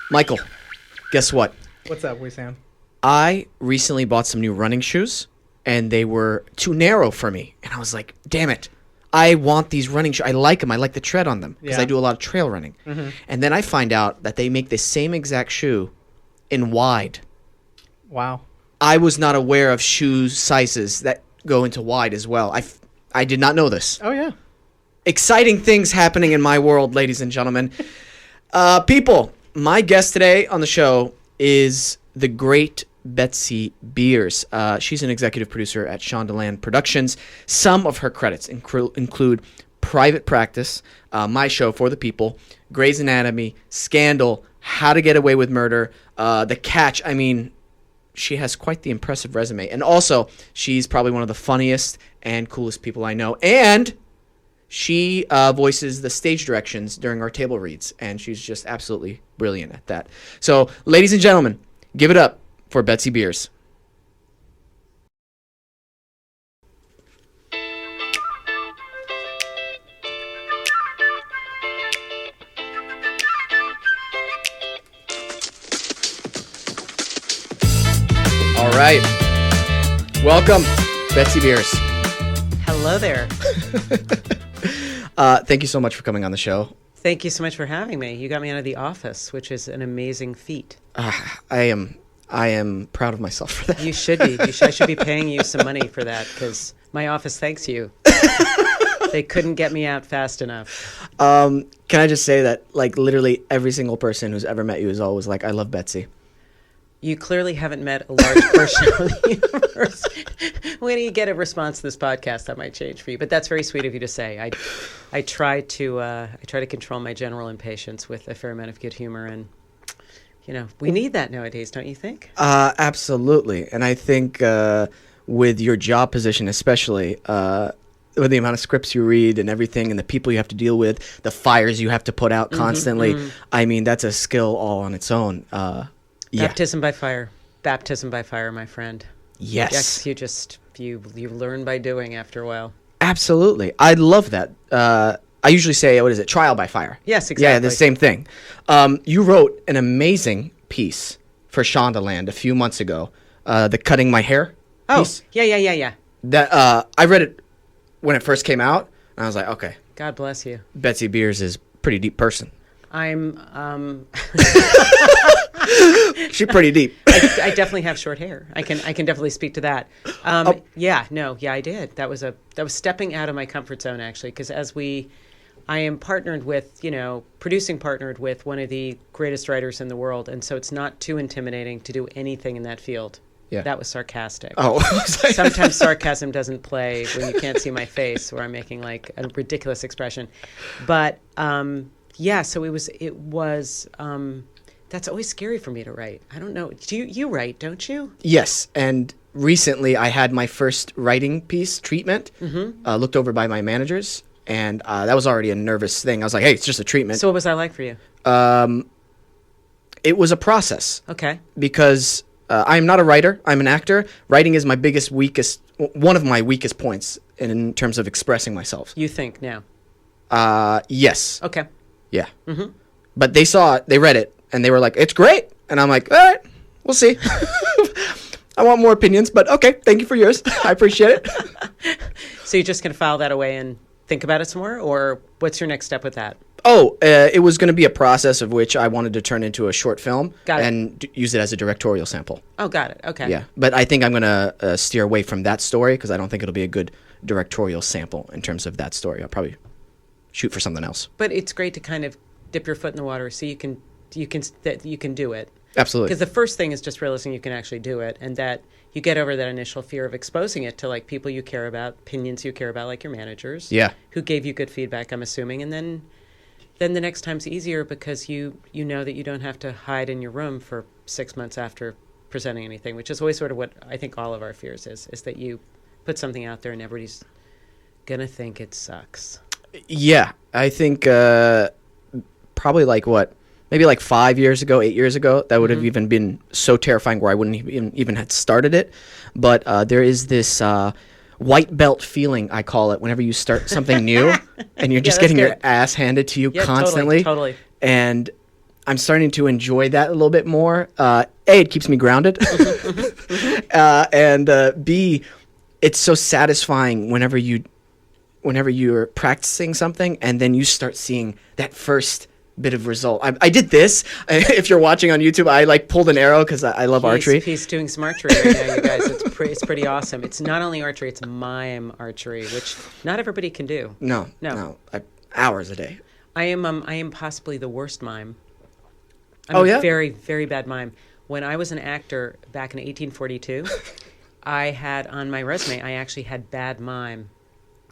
Michael, guess what? What's up, Wesam? I recently bought some new running shoes, and they were too narrow for me. And I was like, damn it. I want these running shoes. I like them. I like the tread on them because I do a lot of trail running. Mm-hmm. And then I find out that they make the same exact shoe in wide. Wow. I was not aware of shoe sizes that go into wide as well. I did not know this. Oh, yeah. Exciting things happening in my world, ladies and gentlemen. People, my guest today on the show is the great BETSY BEERS. She's an executive producer at SHONDALAND Productions. Some of her credits include Private Practice, My Show for the People, Grey's Anatomy, Scandal, How to Get Away with Murder, The Catch. I mean, she has quite the impressive resume. And also, she's probably one of the funniest and coolest people I know. And she voices the stage directions during our table reads, and she's just absolutely brilliant at that. So, ladies and gentlemen, give it up for BETSY BEERS. All right. Welcome, BETSY BEERS. Hello there. Thank you so much for coming on the show. Thank you so much for having me. You got me out of the office, which is an amazing feat. I am proud of myself for that. You should be. I should be paying you some money for that because my office thanks you. They couldn't get me out fast enough. Can I just say that, like, literally every single person who's ever met you is always like, I love BETSY. You clearly haven't met a large portion of the universe. When you get a response to this podcast, that might change for you. But that's very sweet of you to say. I try to control my general impatience with a fair amount of good humor, and we need that nowadays, don't you think? Absolutely, and I think with your job position, especially with the amount of scripts you read and everything, and the people you have to deal with, the fires you have to put out constantly. I mean, that's a skill all on its own. Yeah. Baptism by fire. Baptism by fire, my friend. Yes. You learn by doing after a while. Absolutely. I love that. I usually say, what is it? Trial by fire. Yes, exactly. Yeah, the same thing. You wrote an amazing piece for SHONDALAND a few months ago. The Cutting My Hair piece. Yeah. That I read it when it first came out, and I was like, okay. God bless you. BETSY BEERS is a pretty deep person. She's pretty deep. I definitely have short hair. I can definitely speak to that. I did. That was stepping out of my comfort zone, actually, because I am partnered with, producing partnered with one of the greatest writers in the world, and so it's not too intimidating to do anything in that field. Yeah. That was sarcastic. Oh. Sometimes sarcasm doesn't play when you can't see my face, where I'm making like a ridiculous expression. But so it was. That's always scary for me to write. I don't know. You write, don't you? Yes, and recently I had my first writing piece treatment looked over by my managers, and that was already a nervous thing. I was like, hey, it's just a treatment. So what was that like for you? It was a process. Okay. Because I'm not a writer. I'm an actor. Writing is my one of my weakest points in terms of expressing myself. You think now? Yes. Okay. Yeah. Mm-hmm. But they saw it, they read it, and they were like, it's great. And I'm like, all right, we'll see. I want more opinions, but okay, thank you for yours. I appreciate it. So you're just going to file that away and think about it some more? Or what's your next step with that? Oh, it was going to be a process of which I wanted to turn into a short film and use it as a directorial sample. Oh, got it. Okay. Yeah, but I think I'm going to steer away from that story because I don't think it'll be a good directorial sample in terms of that story. I'll probably shoot for something else. But it's great to kind of dip your foot in the water so you can do it. Absolutely. Because the first thing is just realizing you can actually do it, and that you get over that initial fear of exposing it to like people you care about, opinions you care about, like your managers. Yeah. Who gave you good feedback, I'm assuming, and then the next time's easier because you know that you don't have to hide in your room for 6 months after presenting anything, which is always sort of what I think all of our fears is that you put something out there and everybody's gonna think it sucks. Yeah, I think probably maybe like 5 years ago, 8 years ago, that would have even been so terrifying where I wouldn't even had started it. But there is this white belt feeling, I call it, whenever you start something new and you're just getting your ass handed to you constantly. Totally. And I'm starting to enjoy that a little bit more. A, it keeps me grounded, and B, it's so satisfying whenever you're practicing something and then you start seeing that first bit of result. I did this. If you're watching on YouTube, I like pulled an arrow because I love archery. He's doing some archery right now, you guys. It's pretty awesome. It's not only archery, it's mime archery, which not everybody can do. No. Hours a day. I am possibly the worst mime. Oh, yeah? Very, very bad mime. When I was an actor back in 1842, I had on my resume, I actually had bad mime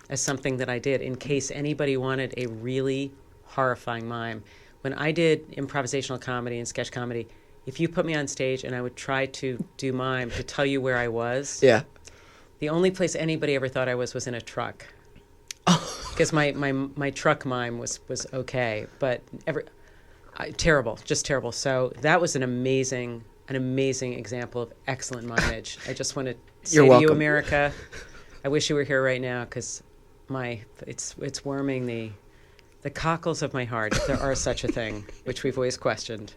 as something that I did in case anybody wanted a really horrifying mime. When I did improvisational comedy and sketch comedy, if you put me on stage and I would try to do mime to tell you where I was, Yeah. the only place anybody ever thought I was in a truck. Because my truck mime was okay, but terrible, just terrible. So that was an amazing example of excellent mimeage. I just want to say You're to welcome. you, America, I wish you were here right now because it's warming the cockles of my heart, if there are such a thing, which we've always questioned.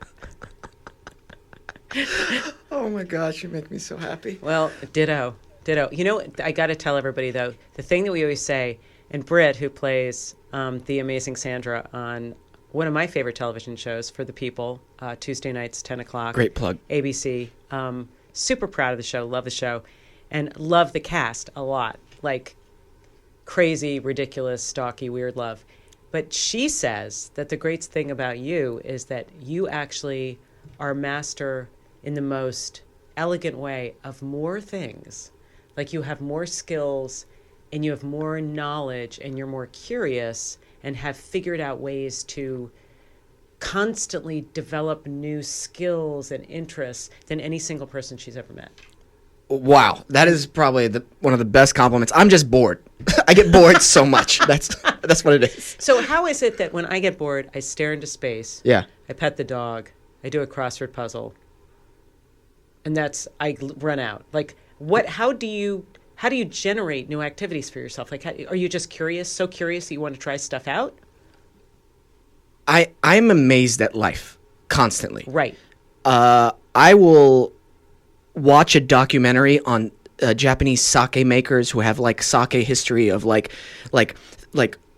Oh my gosh, you make me so happy. Well, ditto. You know, I got to tell everybody, though, the thing that we always say, and Britt, who plays the amazing Sandra on one of my favorite television shows for the people, Tuesday nights, 10 o'clock. Great plug. ABC. Super proud of the show, love the show, and love the cast a lot. Like, crazy, ridiculous, stalky, weird love. But she says that the great thing about you is that you actually are master in the most elegant way of more things. Like you have more skills and you have more knowledge and you're more curious and have figured out ways to constantly develop new skills and interests than any single person she's ever met. Wow, that is probably one of the best compliments. I'm just bored. I get bored so much. That's what it is. So how is it that when I get bored, I stare into space, Yeah. I pet the dog, I do a crossword puzzle, and I run out? Like, how do you generate new activities for yourself? Like, are you just curious, so curious that you want to try stuff out? I'm amazed at life constantly. Right. I will watch a documentary on Japanese sake makers who have like sake history of like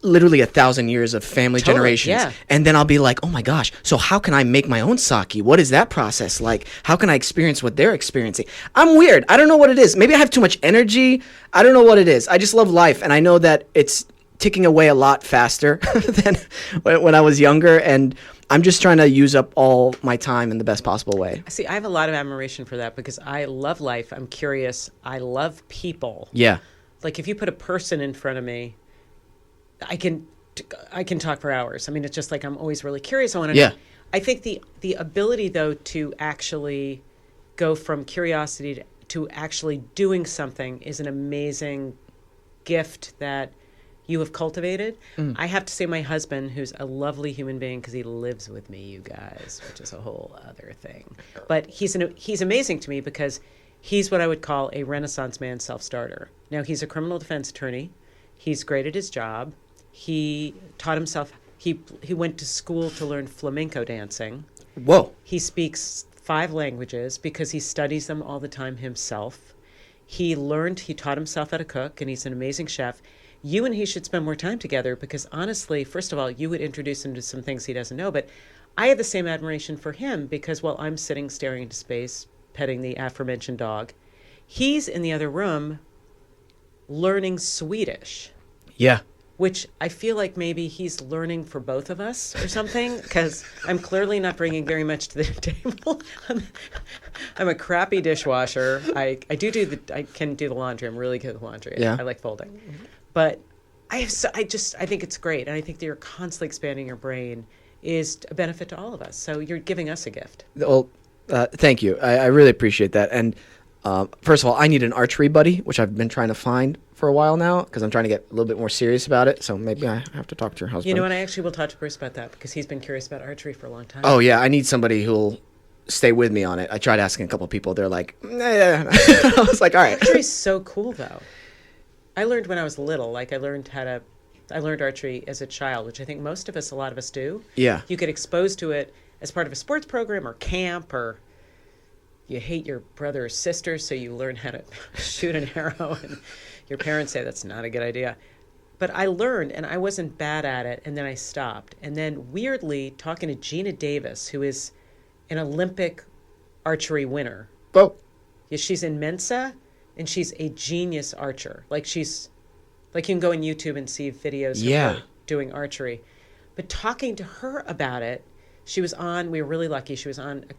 literally 1,000 years of family Totally, generations. yeah. And then I'll be like, oh my gosh, so how can I make my own sake? What is that process like? How can I experience what they're experiencing? I'm weird. I don't know what it is. Maybe I have too much energy. I don't know what it is. I just love life. And I know that it's ticking away a lot faster than when I was younger. And I'm just trying to use up all my time in the best possible way. See, I have a lot of admiration for that because I love life. I'm curious. I love people. Yeah. Like if you put a person in front of me, I can talk for hours. I mean, it's just like I'm always really curious. I want to know. I think the ability, though, to actually go from curiosity to actually doing something is an amazing gift that you have cultivated. I have to say my husband, who's a lovely human being because he lives with me, you guys, which is a whole other thing. But he's amazing to me because he's what I would call a Renaissance man self-starter. Now, he's a criminal defense attorney. He's great at his job. He taught himself, he went to school to learn flamenco dancing. Whoa. He speaks 5 languages because he studies them all the time himself. He taught himself how to cook, and he's an amazing chef. You and he should spend more time together because honestly, first of all, you would introduce him to some things he doesn't know, but I have the same admiration for him because while I'm sitting staring into space, petting the aforementioned dog, he's in the other room learning Swedish. Yeah. Which I feel like maybe he's learning for both of us or something, because I'm clearly not bringing very much to the table. I'm a crappy dishwasher. I can do the laundry. I'm really good at laundry. Yeah. I like folding. But I think it's great. And I think that you're constantly expanding your brain is a benefit to all of us. So you're giving us a gift. Well, thank you. I really appreciate that. And first of all, I need an archery buddy, which I've been trying to find for a while now because I'm trying to get a little bit more serious about it. So maybe I have to talk to your husband. You know what? I actually will talk to Bruce about that because he's been curious about archery for a long time. Oh, yeah. I need somebody who'll stay with me on it. I tried asking a couple of people. They're like, nah. I was like, all right. Archery's so cool, though. I learned when I was little. Like, I learned archery as a child, which I think a lot of us do. Yeah. You get exposed to it as part of a sports program or camp, or you hate your brother or sister, so you learn how to shoot an arrow, and your parents say that's not a good idea. But I learned, and I wasn't bad at it, and then I stopped. And then weirdly, talking to Gina Davis, who is an Olympic archery winner. Oh. Yeah, she's in Mensa, and she's a genius archer. Like you can go on YouTube and see videos of her doing archery. But talking to her about it, we were really lucky, she was on a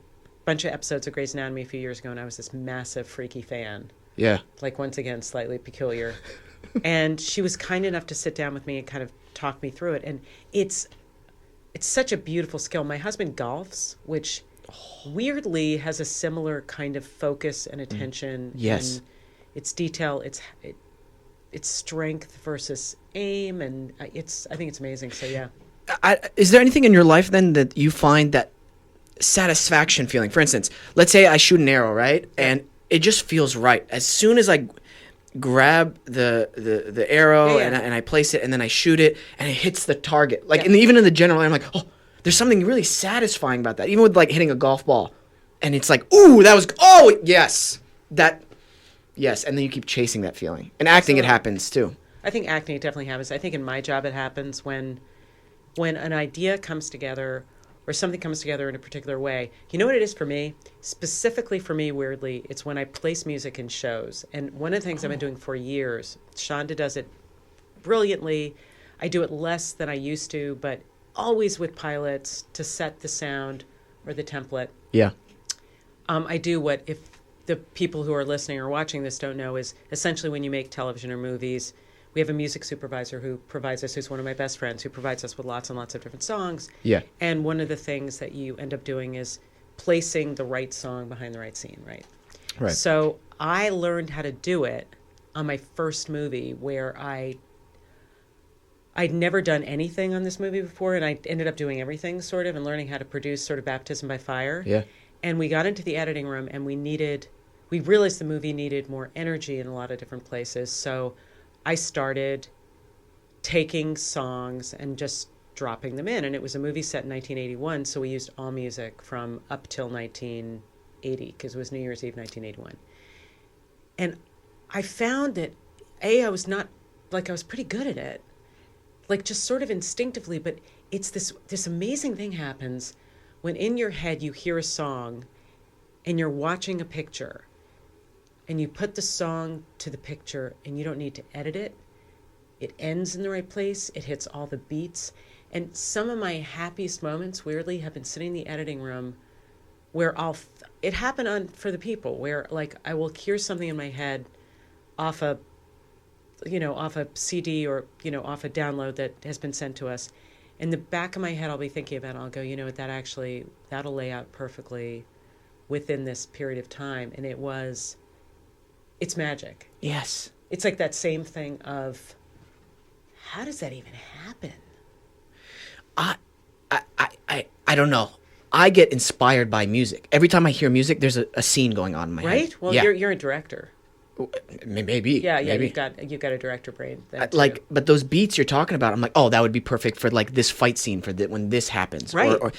bunch of episodes of Grey's Anatomy a few years ago, and I was this massive freaky fan. Yeah. Like, once again, slightly peculiar. And she was kind enough to sit down with me and kind of talk me through it. And it's such a beautiful skill. My husband golfs, which weirdly has a similar kind of focus and attention. Yes. And it's detail, it's strength versus aim, and I think it's amazing. So yeah. Is there anything in your life then that you find that satisfaction feeling? For instance, let's say I shoot an arrow, right? And it just feels right. As soon as I grab the arrow and I place it and then I shoot it and it hits the target. Like even in the general, I'm like, oh, there's something really satisfying about that. Even with like hitting a golf ball, and it's like, ooh, yes, yes, and then you keep chasing that feeling. And acting, it happens too. I think acting, it definitely happens. I think in my job it happens when an idea comes together or something comes together in a particular way. You know what it is for me? Specifically for me, weirdly, it's when I place music in shows. And one of the things I've been doing for years, Shonda does it brilliantly. I do it less than I used to, but always with pilots to set the sound or the template. Yeah. I do what, if the people who are listening or watching this don't know, is essentially when you make television or movies, we have a music supervisor who provides us, who's one of my best friends, who provides us with lots and lots of different songs. Yeah. And one of the things that you end up doing is placing the right song behind the right scene, right? Right. So I learned how to do it on my first movie, where I'd never done anything on this movie before, and I ended up doing everything sort of, and learning how to produce sort of baptism by fire. Yeah. And we got into the editing room, and we realized the movie needed more energy in a lot of different places. So I started taking songs and just dropping them in. And it was a movie set in 1981, so we used all music from up till 1980, because it was New Year's Eve 1981. And I found that, I was pretty good at it, like just sort of instinctively, but it's this amazing thing happens when in your head you hear a song and you're watching a picture, and you put the song to the picture and you don't need to edit it. It ends in the right place. It hits all the beats. And some of my happiest moments, weirdly, have been sitting in the editing room where it happened For the People, where like I will hear something in my head off a CD or, off a download that has been sent to us. In the back of my head, I'll be thinking about it. I'll go, that'll lay out perfectly within this period of time. And it's magic. Yes. It's like that same thing of, how does that even happen? I don't know. I get inspired by music. Every time I hear music, there's a scene going on in my head. Right? Well, yeah. you're a director. Maybe. Yeah, maybe. you've got a director brain. But those beats you're talking about, I'm like, oh, that would be perfect for like this fight scene when this happens. Right. Or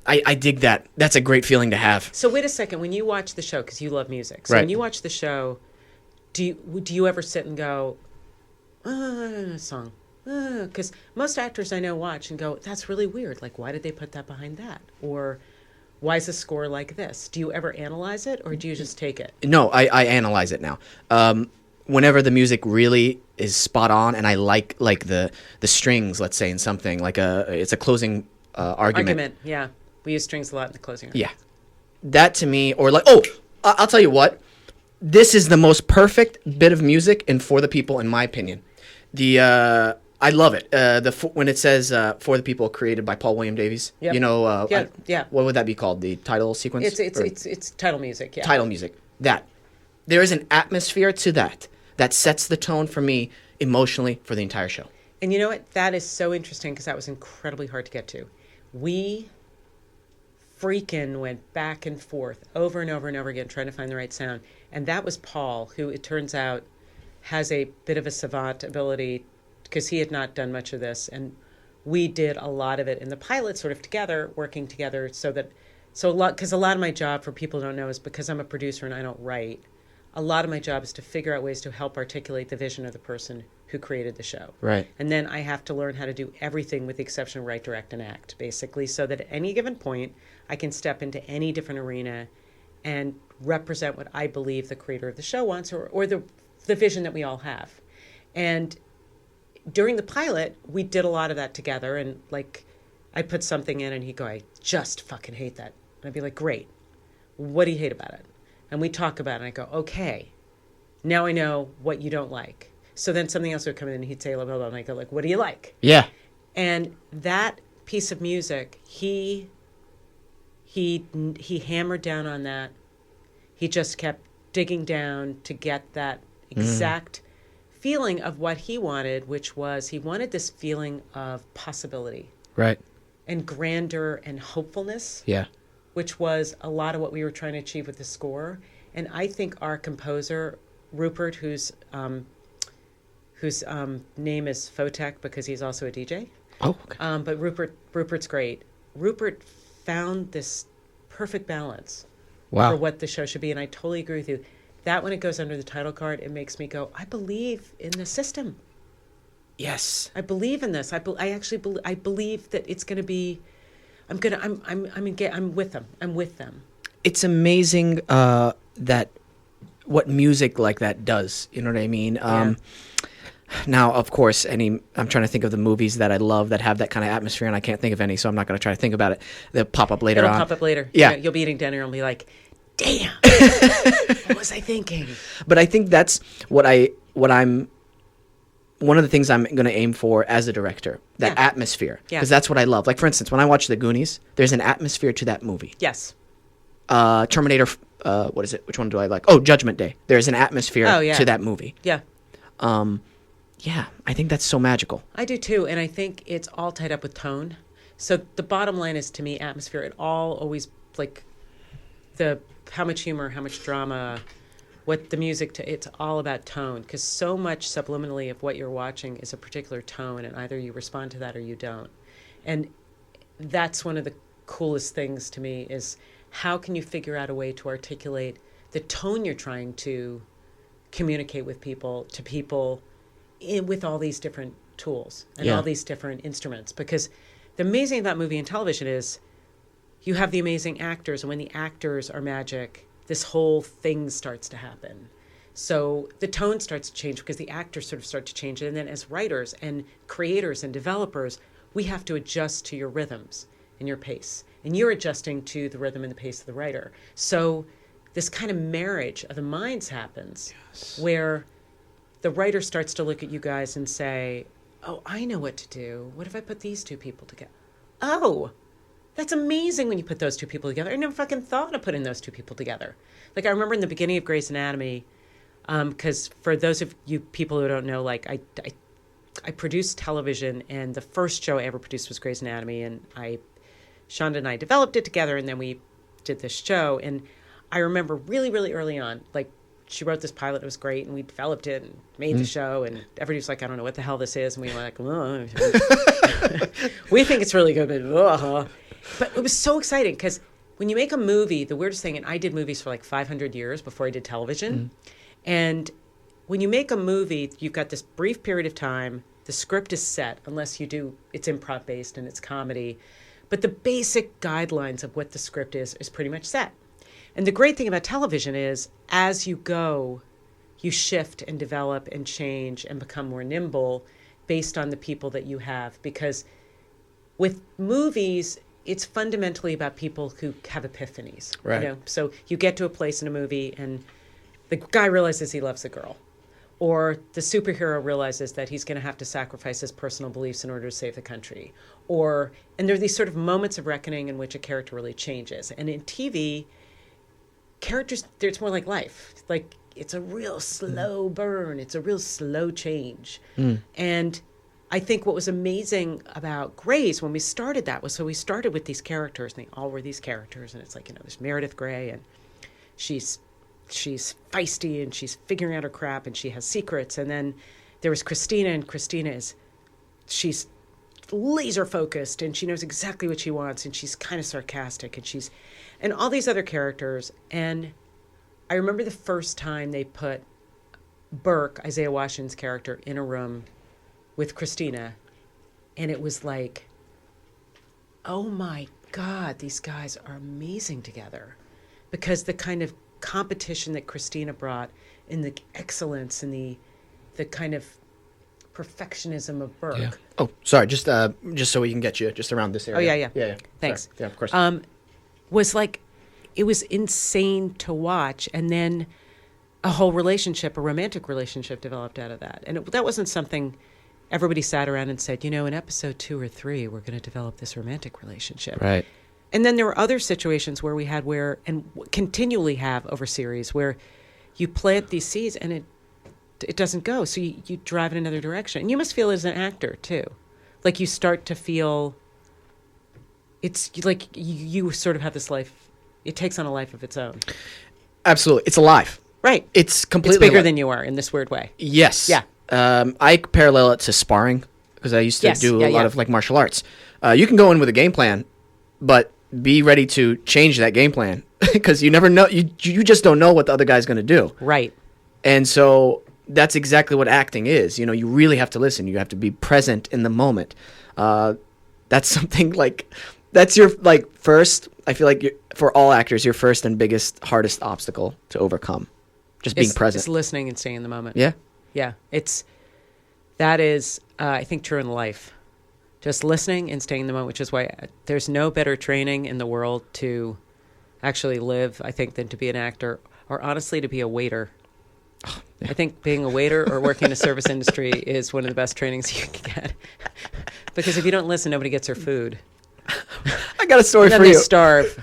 I dig that. That's a great feeling to have. So wait a second. When you watch the show, because you love music, so right. when you watch the show, do you ever sit and go, song? Because most actors I know watch and go, that's really weird. Like, why did they put that behind that? Or why is the score like this? Do you ever analyze it, or do you just take it? No, I analyze it now. Whenever the music really is spot on, and I like the strings, let's say in something like it's a closing argument. Yeah. We use strings a lot in the closing argument. Yeah. That to me, or like, I'll tell you what. This is the most perfect bit of music in For the People, in my opinion. I love it. When it says For the People, created by Paul William Davies. Yep. What would that be called? The title sequence? It's title music. Yeah. Title music. That there is an atmosphere to that sets the tone for me emotionally for the entire show. And you know what? That is so interesting, because that was incredibly hard to get to. We freaking went back and forth over and over and over again trying to find the right sound. And that was Paul, who it turns out has a bit of a savant ability, because he had not done much of this. And we did a lot of it in the pilot sort of together, working together because a lot of my job, for people who don't know, is because I'm a producer and I don't write. A lot of my job is to figure out ways to help articulate the vision of the person who created the show. Right. And then I have to learn how to do everything with the exception of write, direct, and act, basically, so that at any given point, I can step into any different arena and represent what I believe the creator of the show wants, or the vision that we all have. And during the pilot, we did a lot of that together. And like, I'd put something in and he'd go, I just fucking hate that. And I'd be like, great. What do you hate about it? And we talk about it and I go, okay, now I know what you don't like. So then something else would come in and he'd say, blah, blah, blah. And I go like, what do you like? Yeah. And that piece of music, he hammered down on that. He just kept digging down to get that exact feeling of what he wanted, which was he wanted this feeling of possibility. Right. And grandeur and hopefulness. Yeah. Which was a lot of what we were trying to achieve with the score. And I think our composer, Rupert, whose name is Fotek because he's also a DJ. Oh, okay. But Rupert's great. Rupert found this perfect balance for what the show should be. And I totally agree with you. That when it goes under the title card, it makes me go, I believe in the system. Yes. I believe in this. I believe that it's going to be. I'm with them. I'm with them. It's amazing that what music like that does. You know what I mean? Now, of course, I'm trying to think of the movies that I love that have that kind of atmosphere, and I can't think of any, so I'm not going to try to think about it. They'll pop up later on. It'll pop up later. Yeah. You'll be eating dinner and be like, damn, what was I thinking? But I think that's one of the things I'm going to aim for as a director, that atmosphere. Because that's what I love. Like, for instance, when I watch The Goonies, there's an atmosphere to that movie. Yes. Terminator, what is it? Which one do I like? Oh, Judgment Day. There's an atmosphere to that movie. Yeah. Yeah, I think that's so magical. I do too, and I think it's all tied up with tone. So the bottom line is, to me, atmosphere. It all always, like, how much humor, how much drama, what the music, it's all about tone, because so much subliminally of what you're watching is a particular tone, and either you respond to that or you don't. And that's one of the coolest things to me, is how can you figure out a way to articulate the tone you're trying to communicate with people, with all these different tools and all these different instruments. Because the amazing thing about movie and television is you have the amazing actors, and when the actors are magic, this whole thing starts to happen. So the tone starts to change because the actors sort of start to change it. And then as writers and creators and developers, we have to adjust to your rhythms and your pace. And you're adjusting to the rhythm and the pace of the writer. So this kind of marriage of the minds happens where the writer starts to look at you guys and say, oh, I know what to do. What if I put these two people together? Oh, that's amazing when you put those two people together. I never fucking thought of putting those two people together. Like, I remember in the beginning of Grey's Anatomy, because for those of you people who don't know, like, I produced television, and the first show I ever produced was Grey's Anatomy, and Shonda and I developed it together, and then we did this show. And I remember really, really early on, like, she wrote this pilot, it was great, and we developed it and made the show, and everybody was like, I don't know what the hell this is, and we were like, oh. We think it's really good, but it was so exciting, because when you make a movie, the weirdest thing, and I did movies for like 500 years before I did television, and when you make a movie, you've got this brief period of time, the script is set, unless it's improv-based and it's comedy, but the basic guidelines of what the script is pretty much set. And the great thing about television is, as you go, you shift and develop and change and become more nimble based on the people that you have. Because with movies, it's fundamentally about people who have epiphanies. Right. You know? So you get to a place in a movie and the guy realizes he loves the girl. Or the superhero realizes that he's going to have to sacrifice his personal beliefs in order to save the country. And there are these sort of moments of reckoning in which a character really changes. And in TV, characters, it's more like life. Like, it's a real slow burn. It's a real slow change. And I think what was amazing about Grey's when we started that was, so we started with these characters, and they all were these characters. And it's like, there's Meredith Grey, and she's feisty, and she's figuring out her crap, and she has secrets. And then there was Christina, and she's laser focused and she knows exactly what she wants and she's kind of sarcastic and all these other characters. And I remember the first time they put Burke, Isaiah Washington's character, in a room with Christina, and it was like, oh my God, these guys are amazing together, because the kind of competition that Christina brought and the excellence and the kind of perfectionism of Burke. Yeah. Oh, sorry. Just so we can get you just around this area. Oh, yeah. Yeah. Thanks. Sorry. Yeah, of course. Was like, it was insane to watch. And then a whole relationship, a romantic relationship developed out of that. And that wasn't something everybody sat around and said, in episode 2 or 3, we're going to develop this romantic relationship. Right. And then there were other situations where we had and continually have over series, where you plant these seeds and it doesn't go. So you drive in another direction. And you must feel as an actor, too. Like you start to feel, it's like you sort of have this life. It takes on a life of its own. Absolutely. It's alive. Right. It's completely It's bigger alive. than you are in this weird way. Yes. Yeah. I parallel it to sparring, because I used to do a lot of like martial arts. You can go in with a game plan, but be ready to change that game plan, because you never know. You just don't know what the other guy's going to do. Right. And so that's exactly what acting is. You really have to listen. You have to be present in the moment. That's something like, that's your first, I feel like for all actors, your first and biggest, hardest obstacle to overcome. Just being present. It's listening and staying in the moment. Yeah. Yeah. That is, I think, true in life. Just listening and staying in the moment, which is why there's no better training in the world to actually live, I think, than to be an actor, or honestly to be a waiter. Oh, yeah. I think being a waiter or working in a service industry is one of the best trainings you can get. Because if you don't listen, nobody gets their food. I got a story and then for you. They starve.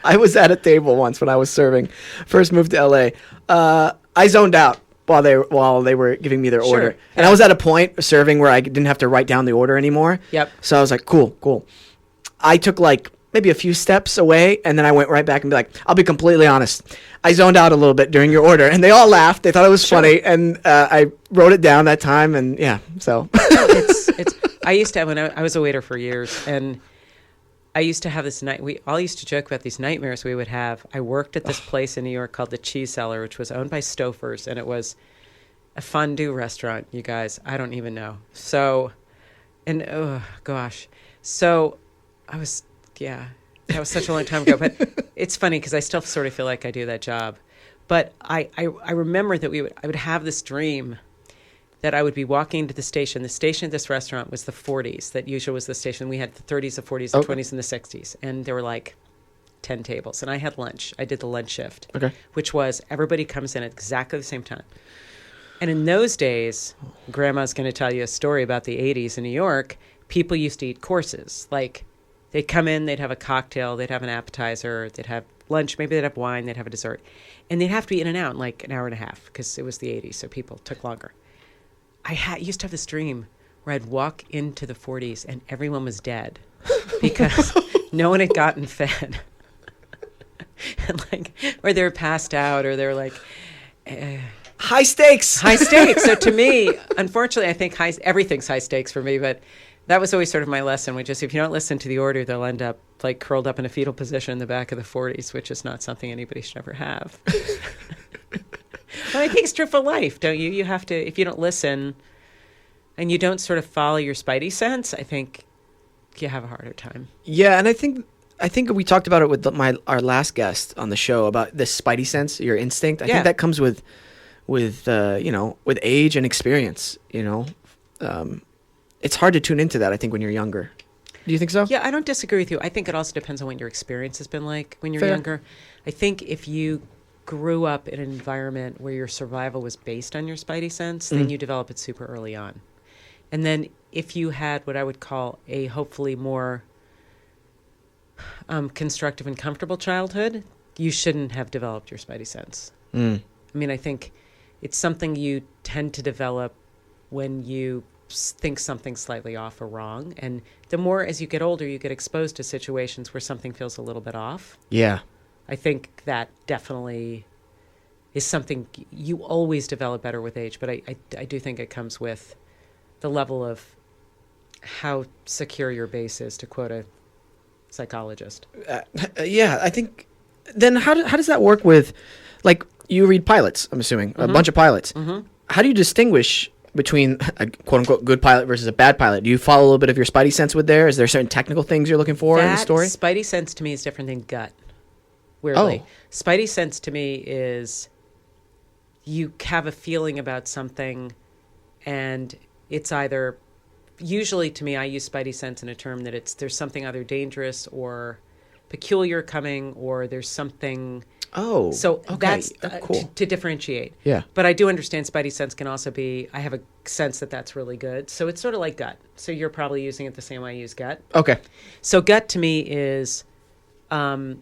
I was at a table once when I was serving. First moved to LA. I zoned out while they were giving me their order. And I was at a point serving where I didn't have to write down the order anymore. Yep. So I was like, cool. I took maybe a few steps away, and then I went right back and be like, I'll be completely honest. I zoned out a little bit during your order, and they all laughed. They thought it was funny, and I wrote it down that time, and yeah, so. I used to have, when I was a waiter for years, and I used to have this night. We all used to joke about these nightmares we would have. I worked at this place in New York called the Cheese Cellar, which was owned by Stouffer's, and it was a fondue restaurant. You guys, I don't even know. So, and oh gosh, so I was that was such a long time ago. But it's funny because I still sort of feel like I do that job. But I remember that I would have this dream that I would be walking to the station. The station at this restaurant was the 40s. That usually was the station. We had the 30s, the 40s, the 20s, and the 60s. And there were like 10 tables. And I had lunch. I did the lunch shift, which was everybody comes in at exactly the same time. And in those days, Grandma's going to tell you a story about the 80s in New York. People used to eat courses. Like they'd come in, they'd have a cocktail, they'd have an appetizer, they'd have lunch, maybe they'd have wine, they'd have a dessert. And they'd have to be in and out in like an hour and a half because it was the 80s, so people took longer. I used to have this dream where I'd walk into the 40s and everyone was dead because no one had gotten fed. And or they were passed out, or they were like... high stakes. High stakes. So to me, unfortunately, I think everything's high stakes for me, but that was always sort of my lesson, which is if you don't listen to the order, they'll end up curled up in a fetal position in the back of the 40s, which is not something anybody should ever have. But I think it's true for life, don't you? You have to, if you don't listen and you don't sort of follow your spidey sense, I think you have a harder time. Yeah, and I think we talked about it with our last guest on the show about the spidey sense, your instinct. I think that comes with age and experience. It's hard to tune into that, I think, when you're younger. Do you think so? Yeah, I don't disagree with you. I think it also depends on what your experience has been like when you're younger. I think if you grew up in an environment where your survival was based on your spidey sense, then you develop it super early on. And then if you had what I would call a hopefully more constructive and comfortable childhood, you shouldn't have developed your spidey sense. I mean, I think it's something you tend to develop when you think something's slightly off or wrong. And the more as you get older, you get exposed to situations where something feels a little bit off. Yeah. I think that definitely is something you always develop better with age. But I do think it comes with the level of how secure your base is, to quote a psychologist. Yeah, I think. Then how does that work with, like, you read pilots? I'm assuming a bunch of pilots. How do you distinguish between a quote unquote good pilot versus a bad pilot? Do you follow a little bit of your spidey sense with there? Is there certain technical things you're looking for in the story? Spidey sense to me is different than gut. Weirdly, Oh. Spidey sense to me is you have a feeling about something, and it's either, usually to me, I use Spidey sense in a term that there's something either dangerous or peculiar coming, or there's something. Oh, So okay. that's Cool. to differentiate. Yeah. But I do understand Spidey sense can also be, I have a sense that that's really good. So it's sort of like gut. So you're probably using it the same way I use gut. Okay. So gut to me is, your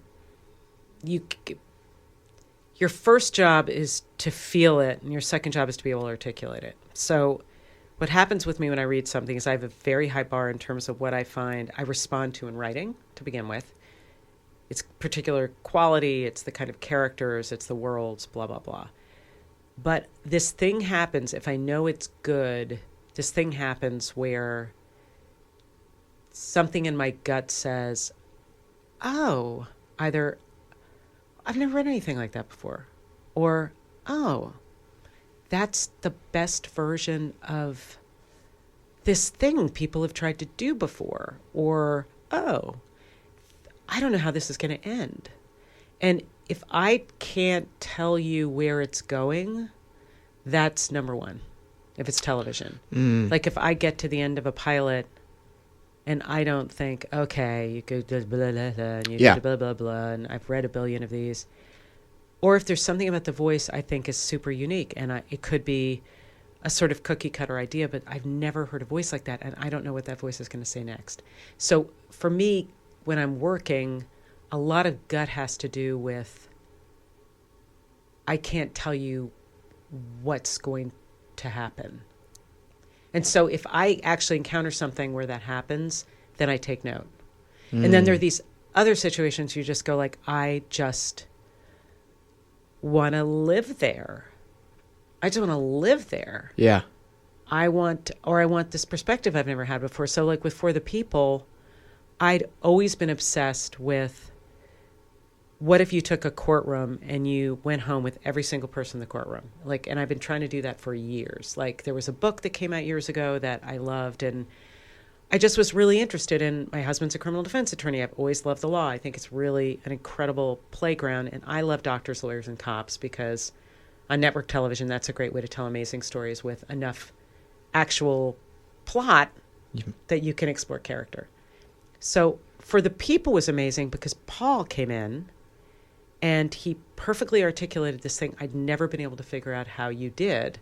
first job is to feel it, and your second job is to be able to articulate it. So what happens with me when I read something is I have a very high bar in terms of what I find I respond to in writing to begin with. It's particular quality, it's the kind of characters, it's the worlds, blah, blah, blah. But this thing happens, if I know it's good, this thing happens where something in my gut says, oh, either I've never read anything like that before, or, oh, that's the best version of this thing people have tried to do before, or, oh, I don't know how this is going to end. And if I can't tell you where it's going, that's number one, if it's television. Like if I get to the end of a pilot and I don't think, okay, you could blah, blah, blah, blah, and you did blah, blah, blah, and I've read a billion of these. Or if there's something about the voice I think is super unique, and it could be a sort of cookie cutter idea, but I've never heard a voice like that, and I don't know what that voice is going to say next. So for me, when I'm working, a lot of gut has to do with, I can't tell you what's going to happen. And so if I actually encounter something where that happens, then I take note. And then there are these other situations you just go like, I just want to live there. I just want to live there. Yeah. I want this perspective I've never had before. So like with For the People, I'd always been obsessed with, what if you took a courtroom and you went home with every single person in the courtroom? Like, and I've been trying to do that for years. Like, there was a book that came out years ago that I loved, and I just was really interested in, my husband's a criminal defense attorney. I've always loved the law. I think it's really an incredible playground, and I love doctors, lawyers, and cops because on network television, that's a great way to tell amazing stories with enough actual plot that you can explore character. So For the People was amazing because Paul came in and he perfectly articulated this thing I'd never been able to figure out how you did,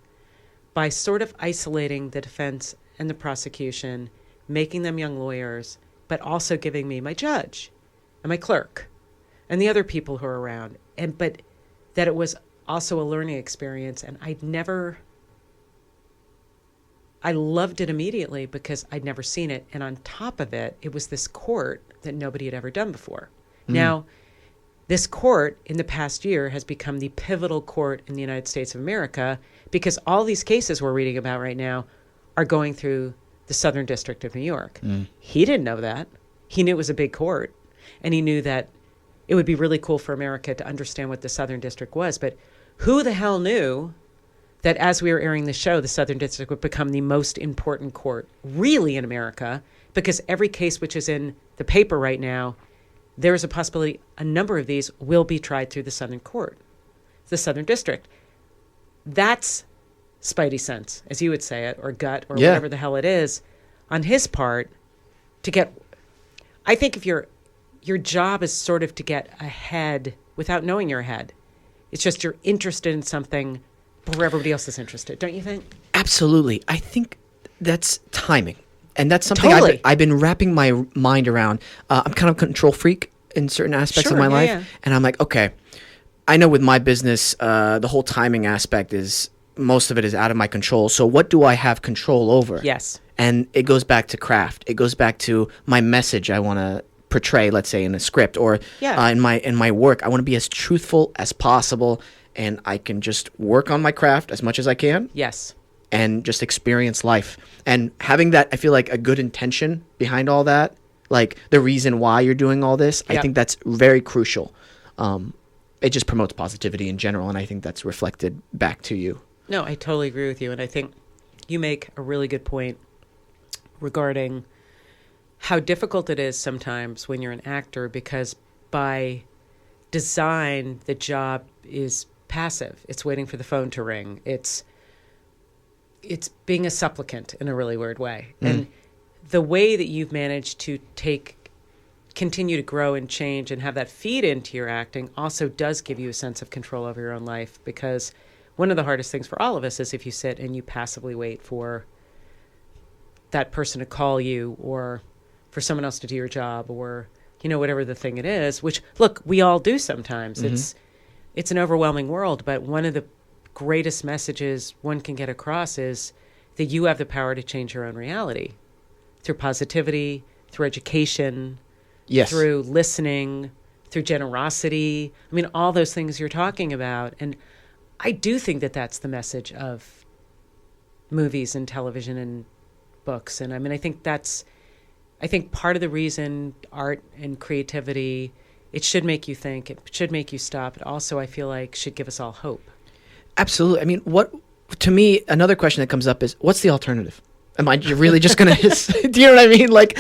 by sort of isolating the defense and the prosecution, making them young lawyers, but also giving me my judge and my clerk and the other people who are around. But that it was also a learning experience, and I loved it immediately because I'd never seen it. And on top of it, it was this court that nobody had ever done before. Now, this court in the past year has become the pivotal court in the United States of America because all these cases we're reading about right now are going through the Southern District of New York. He didn't know that. He knew it was a big court, and he knew that it would be really cool for America to understand what the Southern District was. But who the hell knew that as we were airing the show, the Southern District would become the most important court really in America, because every case which is in the paper right now, there is a possibility a number of these will be tried through the Southern Court, the Southern District. That's spidey sense, as you would say it, or gut, or whatever the hell it is, on his part, to get... I think if your job is sort of to get ahead without knowing you're ahead. It's just you're interested in something where everybody else is interested, don't you think? Absolutely. I think that's timing. And that's something Totally. I've been wrapping my mind around. I'm kind of a control freak in certain aspects of my life. Yeah. And I'm like, okay, I know with my business, the whole timing aspect is, most of it is out of my control. So what do I have control over? Yes. And it goes back to craft. It goes back to my message I want to portray, let's say in a script, or in my work. I want to be as truthful as possible, and I can just work on my craft as much as I can. Yes. and just experience life. And having that, I feel like, a good intention behind all that, like the reason why you're doing all this, I think that's very crucial. It just promotes positivity in general, and I think that's reflected back to you. No, I totally agree with you. And I think you make a really good point regarding how difficult it is sometimes when you're an actor, because by design, the job is passive. It's waiting for the phone to ring. It's being a supplicant in a really weird way. And the way that you've managed to continue to grow and change and have that feed into your acting also does give you a sense of control over your own life, because one of the hardest things for all of us is if you sit and you passively wait for that person to call you, or for someone else to do your job, or, you know, whatever the thing it is, which, look, we all do sometimes. It's an overwhelming world, but one of the greatest messages one can get across is that you have the power to change your own reality through positivity, through education, through listening, through generosity. I mean, all those things you're talking about. And I do think that that's the message of movies and television and books. And I mean, I think part of the reason art and creativity, it should make you think, it should make you stop. But also, I feel like should give us all hope. Absolutely. I mean, to me, another question that comes up is, what's the alternative? Am I really just going to, do you know what I mean? Like,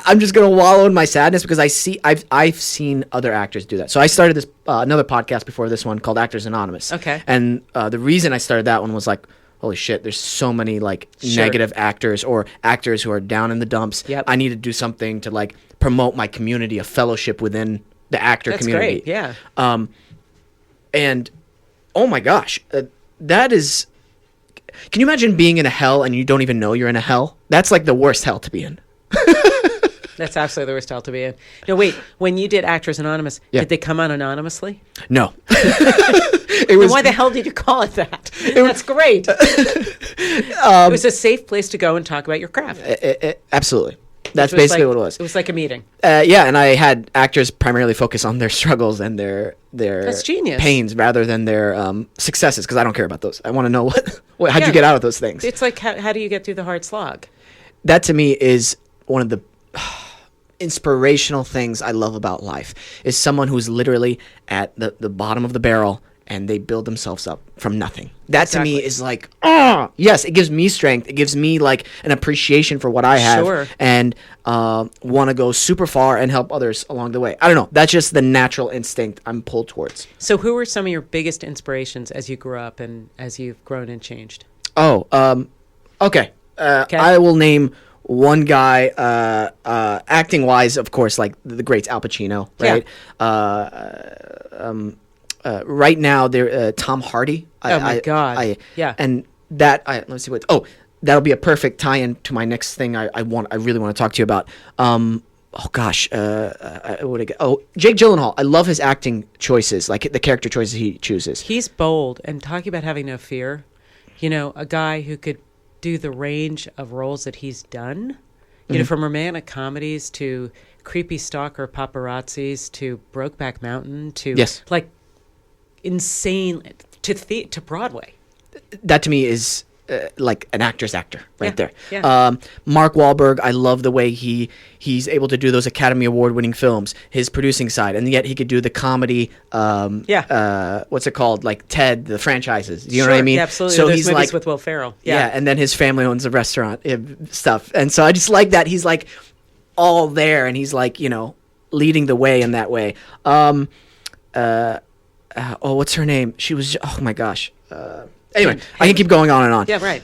I'm just going to wallow in my sadness because I've seen other actors do that. So I started this, another podcast before this one called Actors Anonymous. Okay. And the reason I started that one was like, holy shit, there's so many like negative actors or actors who are down in the dumps. Yep. I need to do something to like promote my community, a fellowship within the actor community. That's great, yeah. And oh my gosh, that is, can you imagine being in a hell and you don't even know you're in a hell? That's like the worst hell to be in. That's absolutely the worst hell to be in. No, wait, when you did Actors Anonymous, did they come on anonymously? No. Why the hell did you call it that? That's great. It was a safe place to go and talk about your craft. Absolutely. That's basically what it was. It was like a meeting. Yeah, and I had actors primarily focus on their struggles and their That's genius. pains rather than their successes, because I don't care about those. I want to know how'd you get out of those things. It's like, how do you get through the hard slog? That to me is one of the inspirational things I love about life, is someone who's literally at the bottom of the barrel and they build themselves up from nothing. That to me is like, yes, it gives me strength. It gives me like an appreciation for what I have, and want to go super far and help others along the way. I don't know. That's just the natural instinct I'm pulled towards. So who were some of your biggest inspirations as you grew up and as you've grown and changed? Okay. I will name one guy, acting wise, of course, like the greats Al Pacino, right? Yeah. Right now, Tom Hardy. Oh my God! And that let's see what. Oh, that'll be a perfect tie-in to my next thing. I really want to talk to you about. Oh gosh, Jake Gyllenhaal. I love his acting choices, like the character choices he chooses. He's bold, and talking about having no fear. You know, a guy who could do the range of roles that he's done. You know, from romantic comedies to creepy stalker paparazzis to Brokeback Mountain to like insane to Broadway. That to me is like an actor's actor right there. Yeah. Mark Wahlberg, I love the way he's able to do those Academy Award winning films, his producing side, and yet he could do the comedy. What's it called? Like Ted, the franchises. You know what I mean? Yeah, absolutely. So there's he's movies like with Will Ferrell. Yeah, and then his family owns a restaurant stuff, and so I just like that he's like all there, and he's like, you know, leading the way in that way. What's her name? She was, oh my gosh. Anyway, I can keep going on and on. Yeah, right.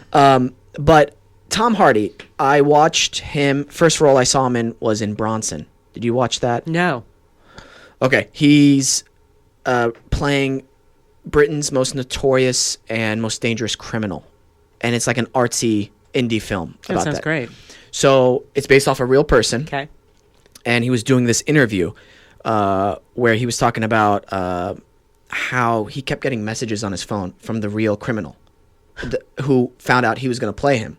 But Tom Hardy, I watched him, first role I saw him in was in Bronson. Did you watch that? No. Okay. He's playing Britain's most notorious and most dangerous criminal. And it's like an artsy indie film about that. Sounds great. So it's based off a real person. Okay. And he was doing this interview where he was talking about how he kept getting messages on his phone from the real criminal who found out he was going to play him.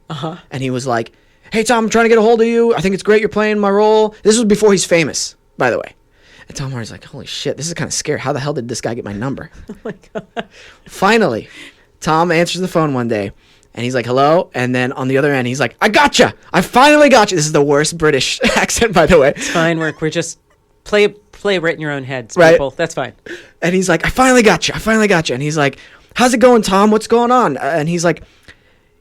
And he was like, hey, Tom, I'm trying to get a hold of you. I think it's great you're playing my role. This was before he's famous, by the way. And Tom Hardy's like, holy shit, this is kind of scary. How the hell did this guy get my number? Oh, my God. Finally, Tom answers the phone one day, And he's like, hello? And then on the other end, he's like, I gotcha! I finally got you! This is the worst British accent, by the way. It's fine. We're just play right in your own heads, Right. people. That's fine. And he's like, I finally got you! I finally got you! And he's like, how's it going, Tom? What's going on? And he's like,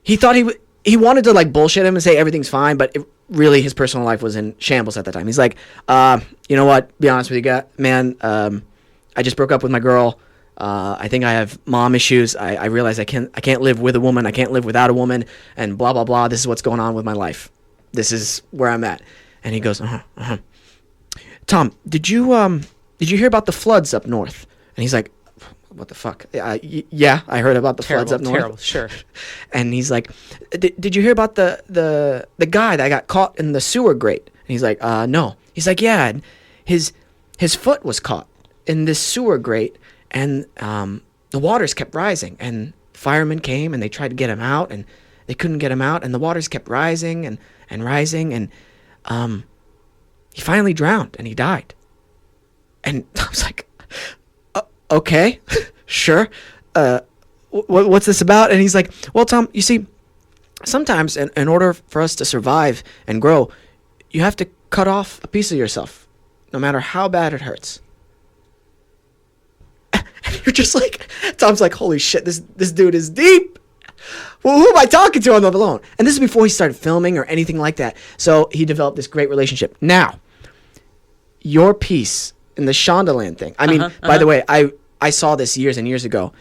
he thought he wanted to like bullshit him and say everything's fine, but really his personal life was in shambles at the time. He's like, you know what? Be honest with you, man. I just broke up with my girl. I think I have mom issues. I realize I can't live with a woman. I can't live without a woman. And blah blah blah. This is what's going on with my life. This is where I'm at. And he goes, Tom, did you hear about the floods up north? And he's like, what the fuck? Yeah, I heard about the floods up north. Terrible, sure. And he's like, did you hear about the guy that got caught in the sewer grate? And he's like, no. He's like, yeah, his foot was caught in this sewer grate. And the waters kept rising, and firemen came and they tried to get him out, and they couldn't get him out, and the waters kept rising and rising, and he finally drowned and he died. And I was like, okay, sure. What's this about? And he's like, well, Tom, you see, sometimes in order for us to survive and grow, you have to cut off a piece of yourself, no matter how bad it hurts. You're just like, Tom's like, holy shit, this dude is deep. Well, who am I talking to on the phone? And this is before he started filming or anything like that. So he developed this great relationship. Now, your piece in the Shondaland thing. I mean, by the way, I saw this years and years ago.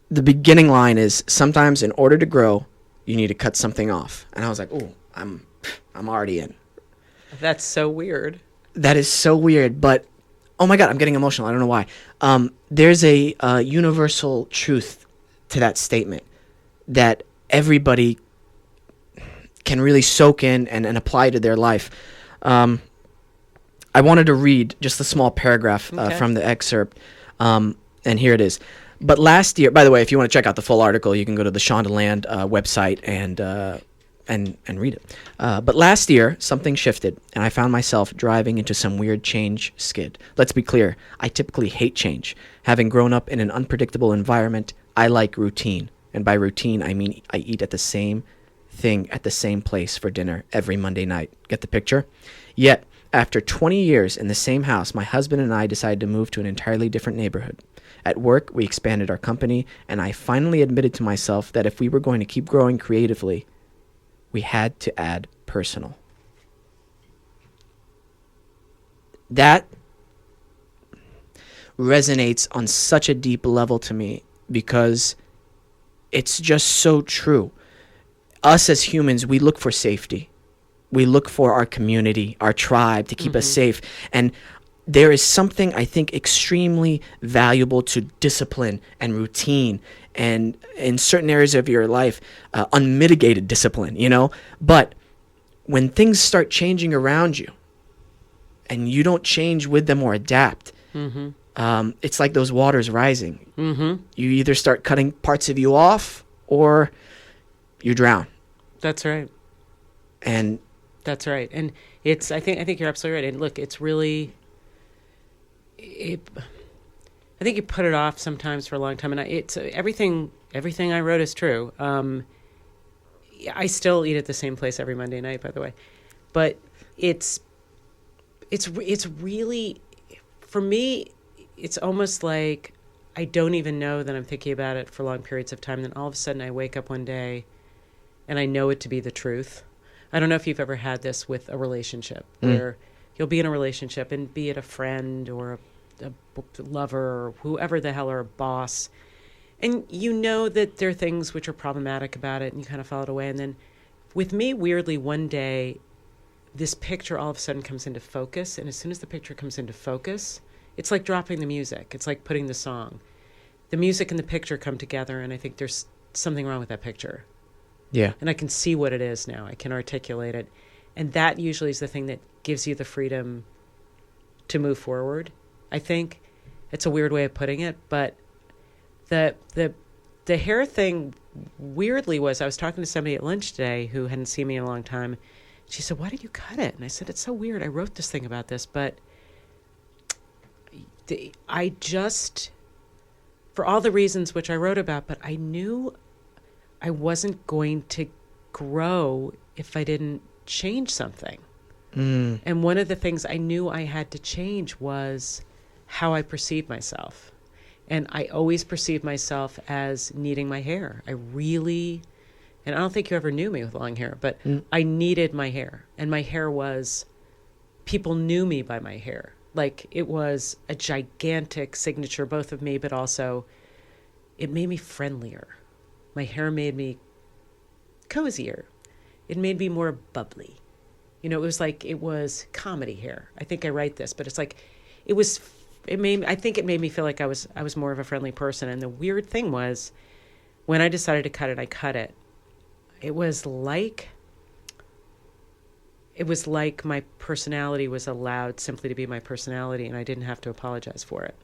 The beginning line is, sometimes in order to grow, you need to cut something off. And I was like, ooh, I'm already in. That's so weird. That is so weird, but oh my God, I'm getting emotional. I don't know why. There's a universal truth to that statement that everybody can really soak in and apply to their life. I wanted to read just a small paragraph from the excerpt, and here it is. But last year, by the way, if you want to check out the full article, you can go to the Shondaland website and read it. But last year, something shifted, and I found myself driving into some weird change skid. Let's be clear, I typically hate change. Having grown up in an unpredictable environment, I like routine. And by routine, I mean I eat at the same thing at the same place for dinner every Monday night. Get the picture? Yet, after 20 years in the same house, my husband and I decided to move to an entirely different neighborhood. At work, we expanded our company, and I finally admitted to myself that if we were going to keep growing creatively, we had to add personal. That resonates on such a deep level to me because it's just so true. Us as humans, we look for safety. We look for our community, our tribe to keep us safe. And there is something, I think, extremely valuable to discipline and routine, and in certain areas of your life, unmitigated discipline, you know? But when things start changing around you and you don't change with them or adapt, it's like those waters rising. You either start cutting parts of you off or you drown. That's right. And that's right. And it's, I think you're absolutely right. And look, it's really, I think you put it off sometimes for a long time, and it's everything I wrote is true. I still eat at the same place every Monday night, by the way, but it's really, for me, it's almost like I don't even know that I'm thinking about it for long periods of time. Then all of a sudden I wake up one day and I know it to be the truth. I don't know if you've ever had this with a relationship where you'll be in a relationship, and be it a friend or a lover or whoever the hell, or a boss, and you know that there are things which are problematic about it, and you kind of file it away. And then with me, weirdly, one day, this picture all of a sudden comes into focus, and as soon as the picture comes into focus, it's like dropping the music. It's like putting the song. The music and the picture come together, and I think there's something wrong with that picture. yeah, And I can see what it is now. I can articulate it. And that usually is the thing that gives you the freedom to move forward. I think it's a weird way of putting it, but the hair thing weirdly was, I was talking to somebody at lunch today who hadn't seen me in a long time. She said, why did you cut it? And I said, it's so weird. I wrote this thing about this, but I just, for all the reasons which I wrote about, but I knew I wasn't going to grow if I didn't change something. And one of the things I knew I had to change was how I perceived myself. And I always perceived myself as needing my hair. I really, and I don't think you ever knew me with long hair, but I needed my hair. And my hair was, people knew me by my hair. Like, it was a gigantic signature, both of me, but also it made me friendlier. My hair made me cozier. It made me more bubbly. You know, it was comedy hair. I think I write this, but it's like, I think it made me feel like I was more of a friendly person. And the weird thing was, when I decided to cut it, I cut it. It was like my personality was allowed simply to be my personality, and I didn't have to apologize for it.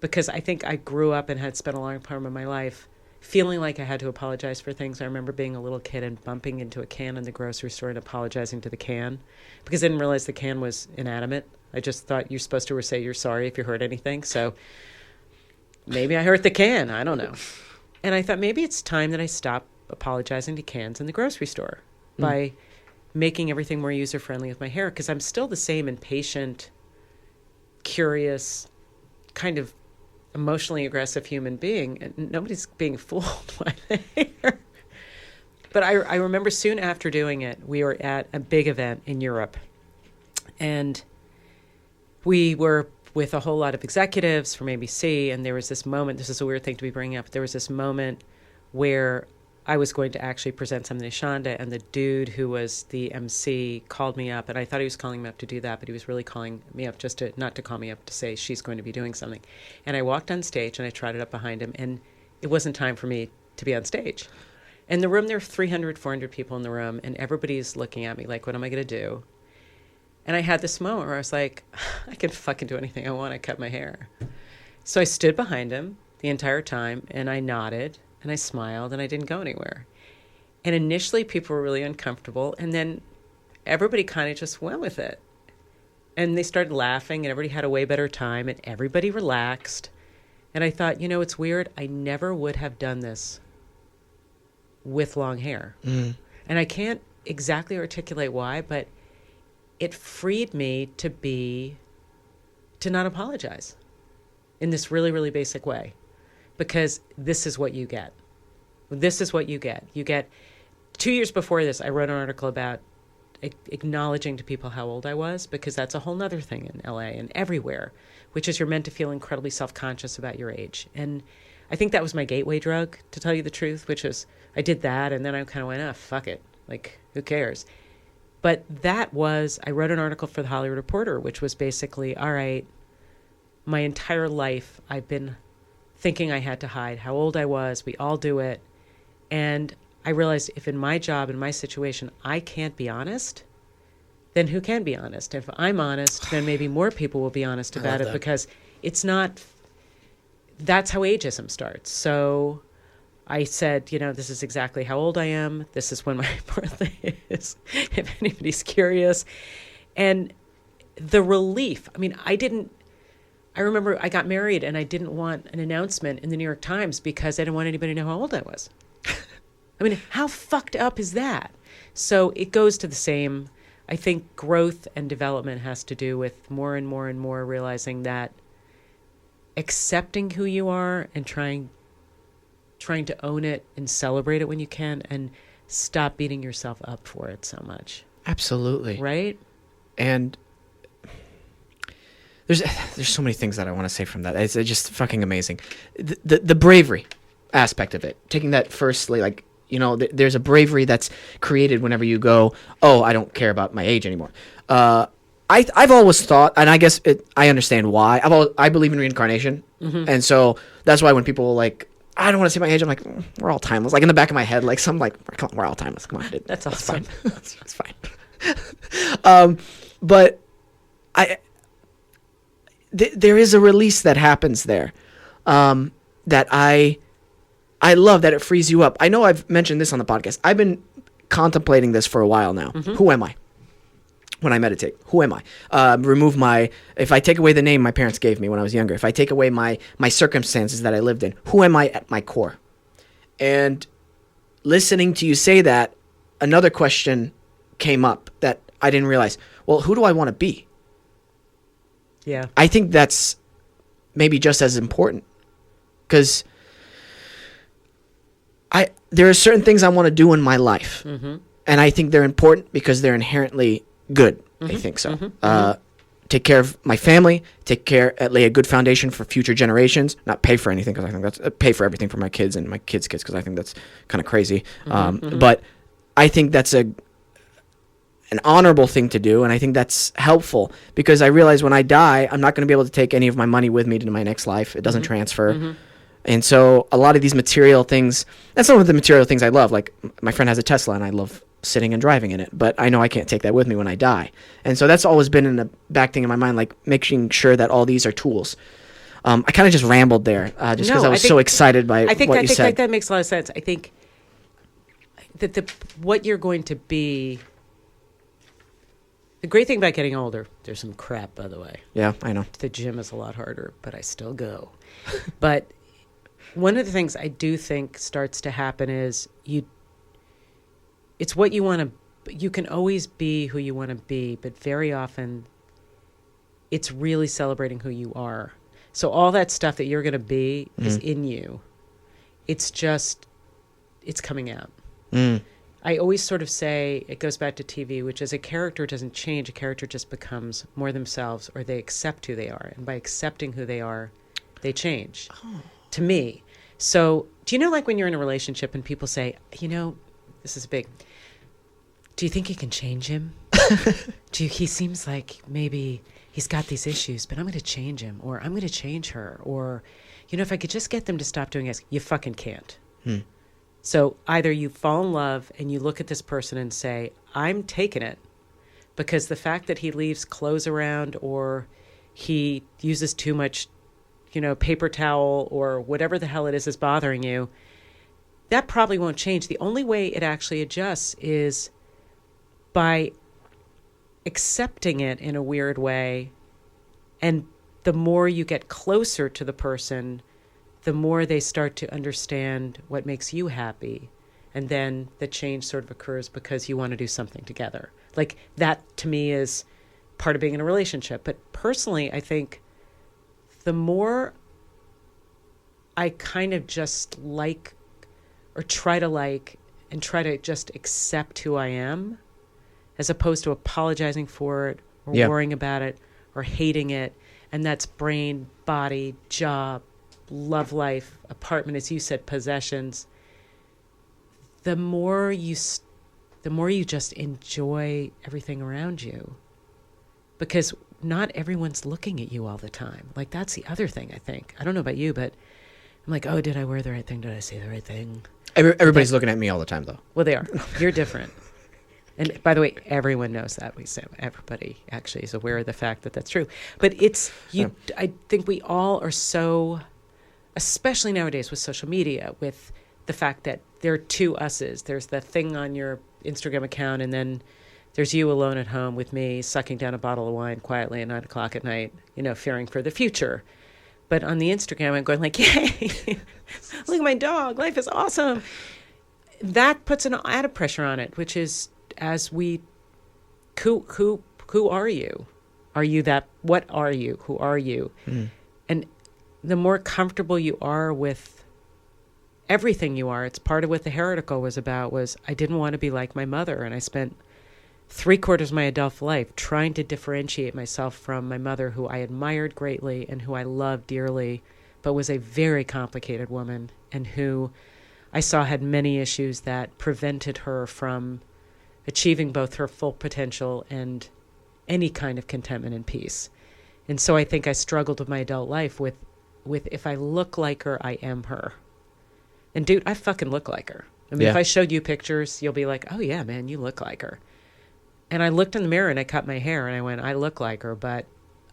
Because I think I grew up and had spent a long part of my life feeling like I had to apologize for things. I remember being a little kid and bumping into a can in the grocery store and apologizing to the can because I didn't realize the can was inanimate. I just thought you're supposed to say you're sorry if you hurt anything. So maybe I hurt the can. I don't know. And I thought maybe it's time that I stop apologizing to cans in the grocery store by making everything more user-friendly with my hair, because I'm still the same impatient, curious, kind of emotionally aggressive human being, and nobody's being fooled by the hair. But I remember soon after doing it, we were at a big event in Europe, and we were with a whole lot of executives from ABC, and there was this moment, this is a weird thing to be bringing up, there was this moment where I was going to actually present something to Shonda, and the dude who was the MC called me up, and I thought he was calling me up to do that, but he was really calling me up just to, not to call me up to say she's going to be doing something. And I walked on stage, and I trotted up behind him, and it wasn't time for me to be on stage. In the room, there were 300, 400 people in the room, and everybody's looking at me like, what am I going to do? And I had this moment where I was like, I can fucking do anything I want. I cut my hair. So I stood behind him the entire time, and I nodded, and I smiled, and I didn't go anywhere. And initially, people were really uncomfortable, and then everybody kind of just went with it. And they started laughing, and everybody had a way better time, and everybody relaxed. And I thought, you know, it's weird. I never would have done this with long hair. And I can't exactly articulate why, but it freed me to not apologize in this really, really basic way. Because this is what you get. This is what you get. You get, 2 years before this, I wrote an article about acknowledging to people how old I was, because that's a whole nother thing in LA and everywhere, which is you're meant to feel incredibly self-conscious about your age. And I think that was my gateway drug, to tell you the truth, which is I did that, and then I kind of went, fuck it. Like, who cares? But I wrote an article for the Hollywood Reporter, which was basically, all right, my entire life I've been thinking I had to hide how old I was. We all do it. And I realized if in my job, in my situation, I can't be honest, then who can be honest? If I'm honest, then maybe more people will be honest about it, because it's not, that's how ageism starts. So I said, you know, this is exactly how old I am. This is when my birthday is, if anybody's curious. And the relief, I mean, I remember I got married and I didn't want an announcement in the New York Times because I didn't want anybody to know how old I was. I mean, how fucked up is that? So it goes to the same, I think growth and development has to do with more and more and more realizing that accepting who you are and trying to own it and celebrate it when you can, and stop beating yourself up for it so much. Absolutely. Right? And there's so many things that I want to say from that. It's just fucking amazing. The bravery aspect of it, taking that firstly, like, you know, there's a bravery that's created whenever you go, oh, I don't care about my age anymore. I've always thought, and I guess I understand why. I believe in reincarnation, and so that's why when people like, I don't want to say my age, I'm like, we're all timeless. Like in the back of my head, like some like, come on, we're all timeless. Come on, dude. That's awesome. Fine. That's fine. But there is a release that happens there, that I love, that it frees you up. I know I've mentioned this on the podcast. I've been contemplating this for a while now. Who am I? When I meditate, who am I? If I take away the name my parents gave me when I was younger, if I take away my circumstances that I lived in, who am I at my core? And listening to you say that, another question came up that I didn't realize. Well, who do I want to be? Yeah. I think that's maybe just as important, because there are certain things I want to do in my life, and I think they're important because they're inherently good. I think so. Take care of my family, lay a good foundation for future generations, not pay for anything, because I think that's pay for everything for my kids and my kids' kids, because I think that's kind of crazy. But I think that's an honorable thing to do, and I think that's helpful, because I realize when I die, I'm not going to be able to take any of my money with me to my next life. It doesn't transfer. And so a lot of these material things, and some of the material things I love, like my friend has a Tesla and I love sitting and driving in it, but I know I can't take that with me when I die. And so that's always been in the back thing in my mind, like making sure that all these are tools. I kind of just rambled there just because I was so excited by what you said. I think that makes a lot of sense. I think that what you're going to be, the great thing about getting older, there's some crap, by the way. Yeah, I know. The gym is a lot harder, but I still go. But one of the things I do think starts to happen is it's what you want to, you can always be who you want to be, but very often it's really celebrating who you are. So all that stuff that you're going to be is in you. It's just, it's coming out. I always sort of say, it goes back to TV, which is a character doesn't change, a character just becomes more themselves, or they accept who they are. And by accepting who they are, they change. To me. So, do you know, like when you're in a relationship and people say, you know, this is big, do you think you can change him? He seems like maybe he's got these issues, but I'm going to change him, or I'm going to change her, or, you know, if I could just get them to stop doing this, you fucking can't. So either you fall in love and you look at this person and say, I'm taking it, because the fact that he leaves clothes around, or he uses too much, you know, paper towel, or whatever the hell it is bothering you, that probably won't change. The only way it actually adjusts is by accepting it in a weird way. And the more you get closer to the person, the more they start to understand what makes you happy. And then the change sort of occurs because you want to do something together. Like that to me is part of being in a relationship. But personally, I think the more I kind of just like, or try to like, and try to just accept who I am, as opposed to apologizing for it, or worrying about it, or hating it. And that's brain, body, job, love life, apartment, as you said, possessions. The more you just enjoy everything around you, because not everyone's looking at you all the time. Like that's the other thing, I think. I don't know about you, but I'm like, oh, did I wear the right thing? Did I say the right thing? Everybody's looking at me all the time, though. Well, they are. You're different. And by the way, everyone knows that. Everybody actually is aware of the fact that that's true. But it's, I think we all are so, especially nowadays with social media, with the fact that there are two us's. There's the thing on your Instagram account, and then there's you alone at home with me sucking down a bottle of wine quietly at 9 o'clock at night, you know, fearing for the future. But on the Instagram, I'm going like, yay, look at my dog. Life is awesome. That puts an added pressure on it, which is, as we, who are you? Are you that? What are you? Who are you? And the more comfortable you are with everything you are, it's part of what the Hair article was about, was I didn't want to be like my mother. And I spent 3/4 of my adult life trying to differentiate myself from my mother, who I admired greatly and who I loved dearly, but was a very complicated woman, and who I saw had many issues that prevented her from achieving both her full potential and any kind of contentment and peace. And so I think I struggled with my adult life with if I look like her, I am her. And dude, I fucking look like her. I mean, if I showed you pictures, you'll be like, oh yeah, man, you look like her. And I looked in the mirror and I cut my hair and I went, I look like her, but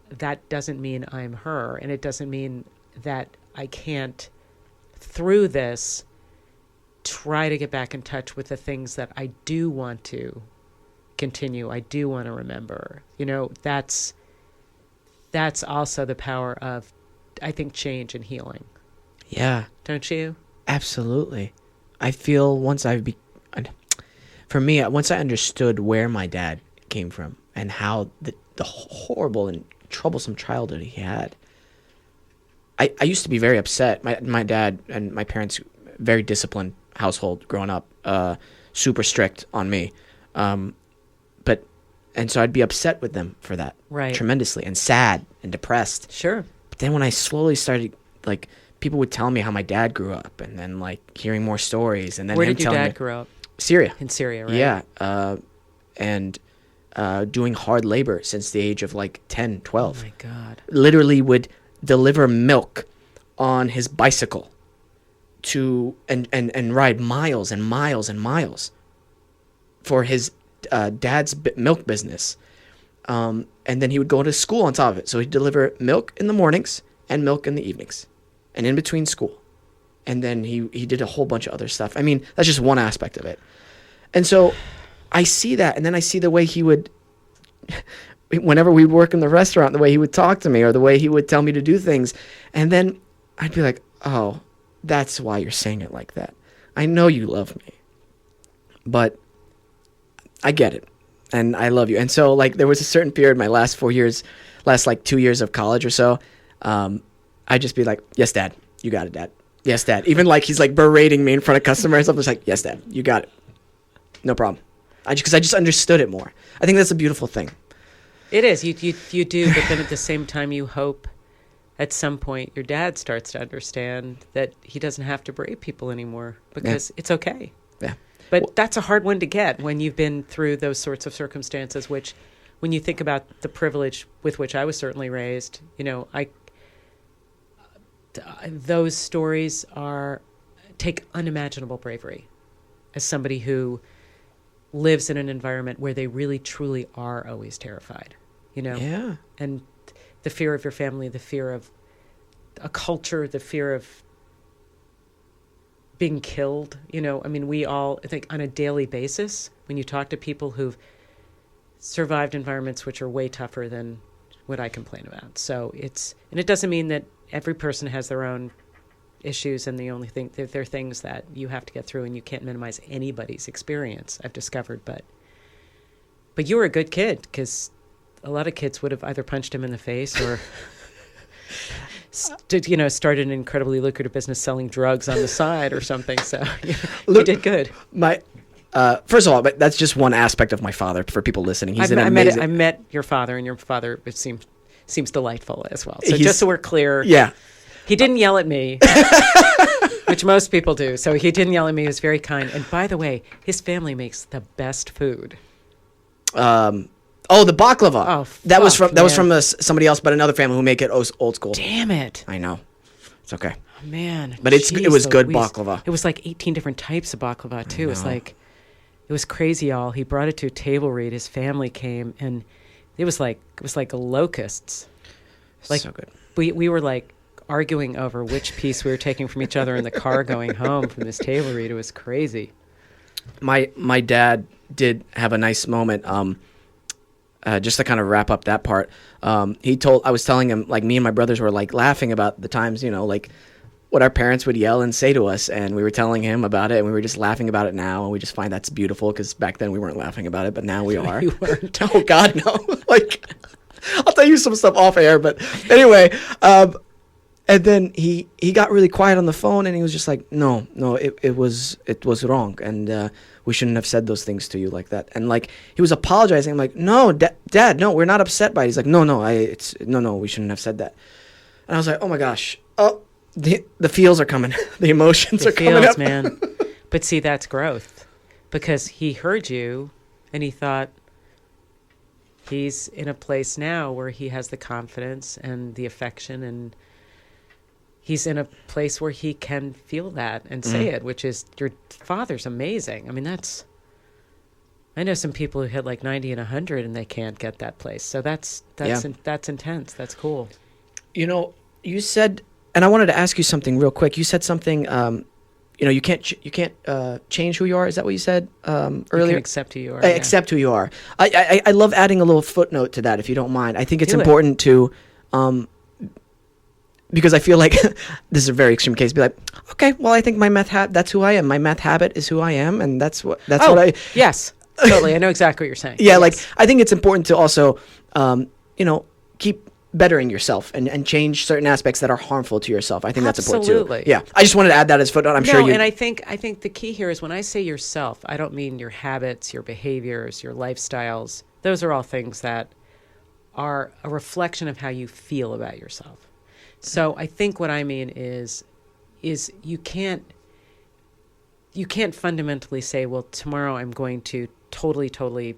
that doesn't mean I'm her. And it doesn't mean that I can't, through this, try to get back in touch with the things that I do want to continue. I do want to remember. You know, that's also the power of, I think, change and healing. Yeah. Don't you? Absolutely. I feel once for me, once I understood where my dad came from and how the horrible and troublesome childhood he had, I used to be very upset. My dad and my parents, very disciplined household growing up, super strict on me. And so I'd be upset with them for that, Right. tremendously, and sad and depressed. Sure. But then when I slowly started, like, people would tell me how my dad grew up, and then, like, hearing more stories, and then Where him did your telling dad me, grow up? Syria. In Syria, right? Yeah, and doing hard labor since the age of, like, 10, 12. Oh, my God. Literally would deliver milk on his bicycle and ride miles and miles and miles for his dad's milk business. And then he would go to school on top of it. So he'd deliver milk in the mornings and milk in the evenings and in between school. And then he did a whole bunch of other stuff. I mean, that's just one aspect of it. And so I see that, and then I see the way he would, whenever we'd work in the restaurant, the way he would talk to me or the way he would tell me to do things. And then I'd be like, oh, that's why you're saying it like that. I know you love me, but I get it, and I love you. And so, like, there was a certain period, my last 2 years of college or so, I'd just be like, yes, Dad, you got it, Dad. Yes, Dad. Even, like, he's, like, berating me in front of customers. I'm just like, yes, Dad, you got it. No problem. Because I just understood it more. I think that's a beautiful thing. It is. You do, but then at the same time, you hope at some point your dad starts to understand that he doesn't have to berate people anymore because it's okay. Yeah. But that's a hard one to get when you've been through those sorts of circumstances, which when you think about the privilege with which I was certainly raised, you know, those stories take unimaginable bravery as somebody who lives in an environment where they really truly are always terrified, you know? Yeah. And the fear of your family, the fear of a culture, the fear of being killed, you know, I mean, we all, I think on a daily basis, when you talk to people who've survived environments which are way tougher than what I complain about. So and it doesn't mean that every person has their own issues, and the only thing, they're things that you have to get through, and you can't minimize anybody's experience, I've discovered. But you were a good kid, because a lot of kids would have either punched him in the face or started an incredibly lucrative business selling drugs on the side or something. So you did good. First of all, but that's just one aspect of my father for people listening. He's I met your father, and your father seems delightful as well. So just so we're clear, yeah, he didn't yell at me, which most people do. So he didn't yell at me. He was very kind. And by the way, his family makes the best food. The baklava. Oh, that was from somebody else, but another family who make it old school. Damn it! I know. It's okay. Oh, man, but it was good baklava. It was like 18 different types of baklava too. It was crazy, y'all. He brought it to a table read. His family came, and it was like locusts. Like, so good. We were like arguing over which piece we were taking from each other in the car going home from this table read. It was crazy. My dad did have a nice moment. Just to kind of wrap up that part, I was telling him, like, me and my brothers were like laughing about the times, you know, like what our parents would yell and say to us, and we were telling him about it, and we were just laughing about it now, and we just find that's beautiful, because back then we weren't laughing about it, but now we are. You weren't. Oh God, no! Like, I'll tell you some stuff off air, but anyway. And then he got really quiet on the phone, and he was just like, no, it was wrong, and we shouldn't have said those things to you like that. And like, he was apologizing. I'm like, no, Dad, no, we're not upset by it. He's like, no, we shouldn't have said that. And I was like, oh my gosh, the feels are coming, the emotions are coming up, man. But see, that's growth, because he heard you, and he thought he's in a place now where he has the confidence and the affection, and he's in a place where he can feel that and say it, which is, your father's amazing. I mean, I know some people who hit like 90 and 100 and they can't get that place. So that's intense. That's cool. You know, you said, and I wanted to ask you something real quick. You said something, you can't change who you are. Is that what you said earlier? You can accept who you are. Accept who you are. I love adding a little footnote to that, if you don't mind. I think it's important to because I feel like this is a very extreme case. Be like, okay, well, I think my that's who I am. My meth habit is who I am, and that's what I. Yes, totally. I know exactly what you're saying. Yeah, yes. like I think it's important to also, keep bettering yourself and change certain aspects that are harmful to yourself. I think that's important too. Absolutely. Yeah, I just wanted to add that as footnote. I'm sure you. And I think the key here is when I say yourself, I don't mean your habits, your behaviors, your lifestyles. Those are all things that are a reflection of how you feel about yourself. So I think what I mean is you can't fundamentally say, well, tomorrow I'm going to totally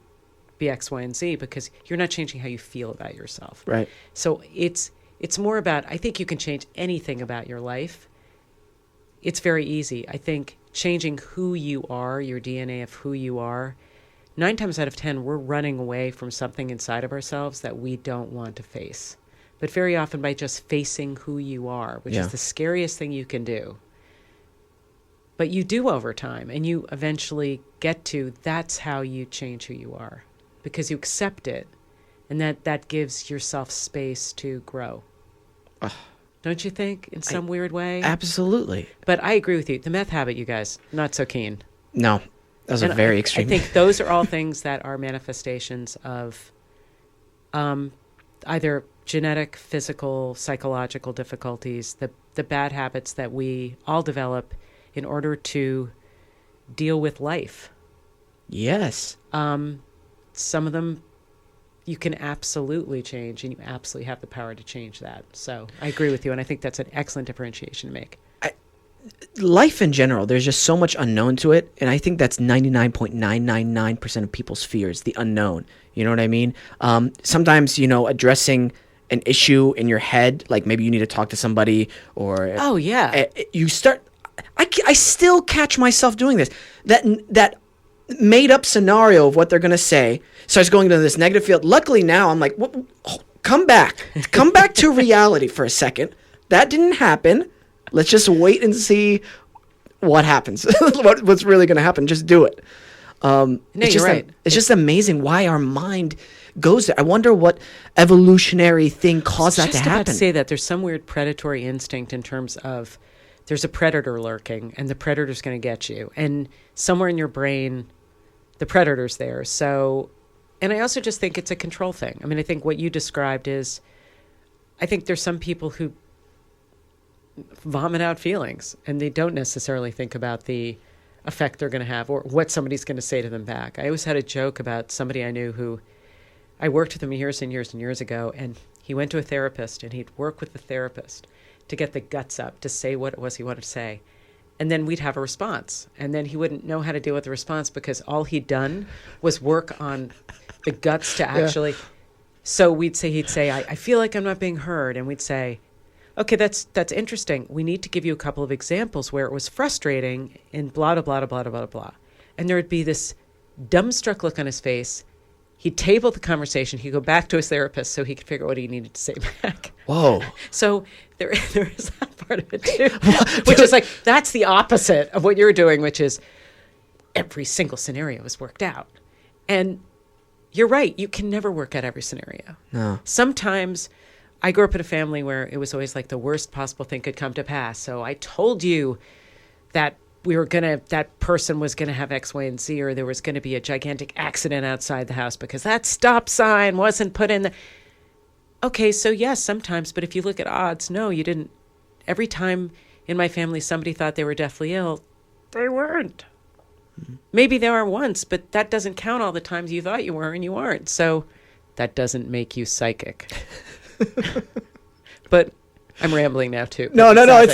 be X, Y, and Z, because you're not changing how you feel about yourself. Right. So it's more about, I think you can change anything about your life. It's very easy. I think changing who you are, your DNA of who you are, 9 times out of 10, we're running away from something inside of ourselves that we don't want to face. But very often by just facing who you are, which is the scariest thing you can do. But you do over time, and you eventually get to, that's how you change who you are, because you accept it, and that gives yourself space to grow. Don't you think, in some weird way? Absolutely. But I agree with you. The meth habit, you guys, not so keen. No, that was a very extreme. I think those are all things that are manifestations of either genetic, physical, psychological difficulties, the bad habits that we all develop in order to deal with life. Yes. Some of them you can absolutely change, and you absolutely have the power to change that. So I agree with you, and I think that's an excellent differentiation to make. Life in general, there's just so much unknown to it, and I think that's 99.999% of people's fears, the unknown. You know what I mean? Sometimes, addressing an issue in your head, like maybe you need to talk to somebody, or oh yeah, you start. I still catch myself doing this. That made up scenario of what they're gonna say starts going into this negative field. Luckily now I'm like, come back to reality for a second. That didn't happen. Let's just wait and see what happens. What's really gonna happen? Just do it. You're right. It's just amazing why our mind goes there. I wonder what evolutionary thing caused that to happen. About to say that there's some weird predatory instinct in terms of there's a predator lurking, and the predator's going to get you. And somewhere in your brain, the predator's there. So, and I also just think it's a control thing. I mean, I think what you described is, I think there's some people who vomit out feelings, and they don't necessarily think about the effect they're going to have or what somebody's going to say to them back. I always had a joke about somebody I knew who, I worked with him years and years and years ago, and he went to a therapist, and he'd work with the therapist to get the guts up to say what it was he wanted to say. And then we'd have a response. And then he wouldn't know how to deal with the response because all he'd done was work on the guts to actually... Yeah. So he'd say, I feel like I'm not being heard. And we'd say, okay, that's interesting. We need to give you a couple of examples where it was frustrating and blah, blah, blah, blah, blah, blah, blah. And there would be this dumbstruck look on his face. He'd table the conversation. He'd go back to his therapist so he could figure out what he needed to say back. Whoa. So there is that part of it too, which is like, that's the opposite of what you're doing, which is every single scenario is worked out. And you're right. You can never work out every scenario. No. Sometimes I grew up in a family where it was always like the worst possible thing could come to pass. So I told you that that person was going to have X, Y, and Z, or there was going to be a gigantic accident outside the house because that stop sign wasn't put in. Okay, so yes, sometimes, but if you look at odds, no, you didn't. Every time in my family somebody thought they were deathly ill, they weren't. Mm-hmm. Maybe they are once, but that doesn't count all the times you thought you were and you aren't. So that doesn't make you psychic. But I'm rambling now too. No. I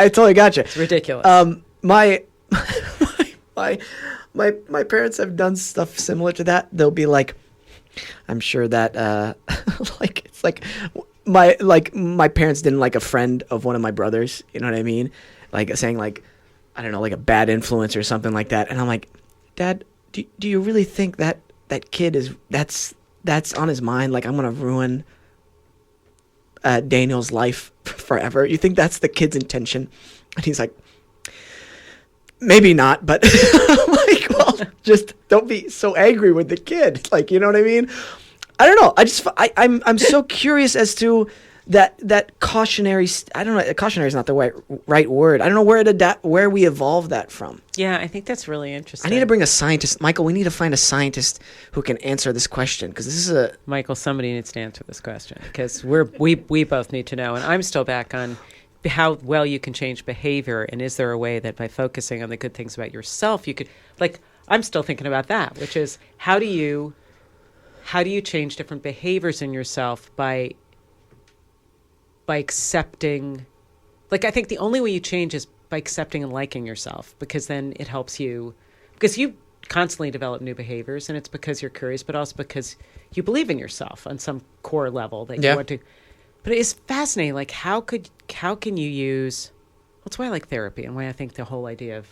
totally got you. It's ridiculous. My parents have done stuff similar to that. They'll be like, I'm sure that it's like my parents didn't like a friend of one of my brothers. You know what I mean? Like saying like, I don't know, like a bad influence or something like that. And I'm like, Dad, do you really think that kid that's on his mind? Like I'm gonna ruin Daniel's life forever. You think that's the kid's intention? And he's like, maybe not, but I'm like, well, just don't be so angry with the kid. Like, you know what I mean? I don't know. I'm so curious as to that cautionary. I don't know. Cautionary is not the right word. I don't know where we evolved that from. Yeah, I think that's really interesting. I need to bring a scientist, Michael. We need to find a scientist who can answer this question because this is Michael, somebody needs to answer this question because we both need to know. And I'm still back on how well you can change behavior, and is there a way that by focusing on the good things about yourself, you could I'm still thinking about that, which is how do you change different behaviors in yourself by accepting. I think the only way you change is by accepting and liking yourself, because then it helps you, because you constantly develop new behaviors, and it's because you're curious, but also because you believe in yourself on some core level that you want to. But it's fascinating. How can you use? That's why I like therapy, and why I think the whole idea of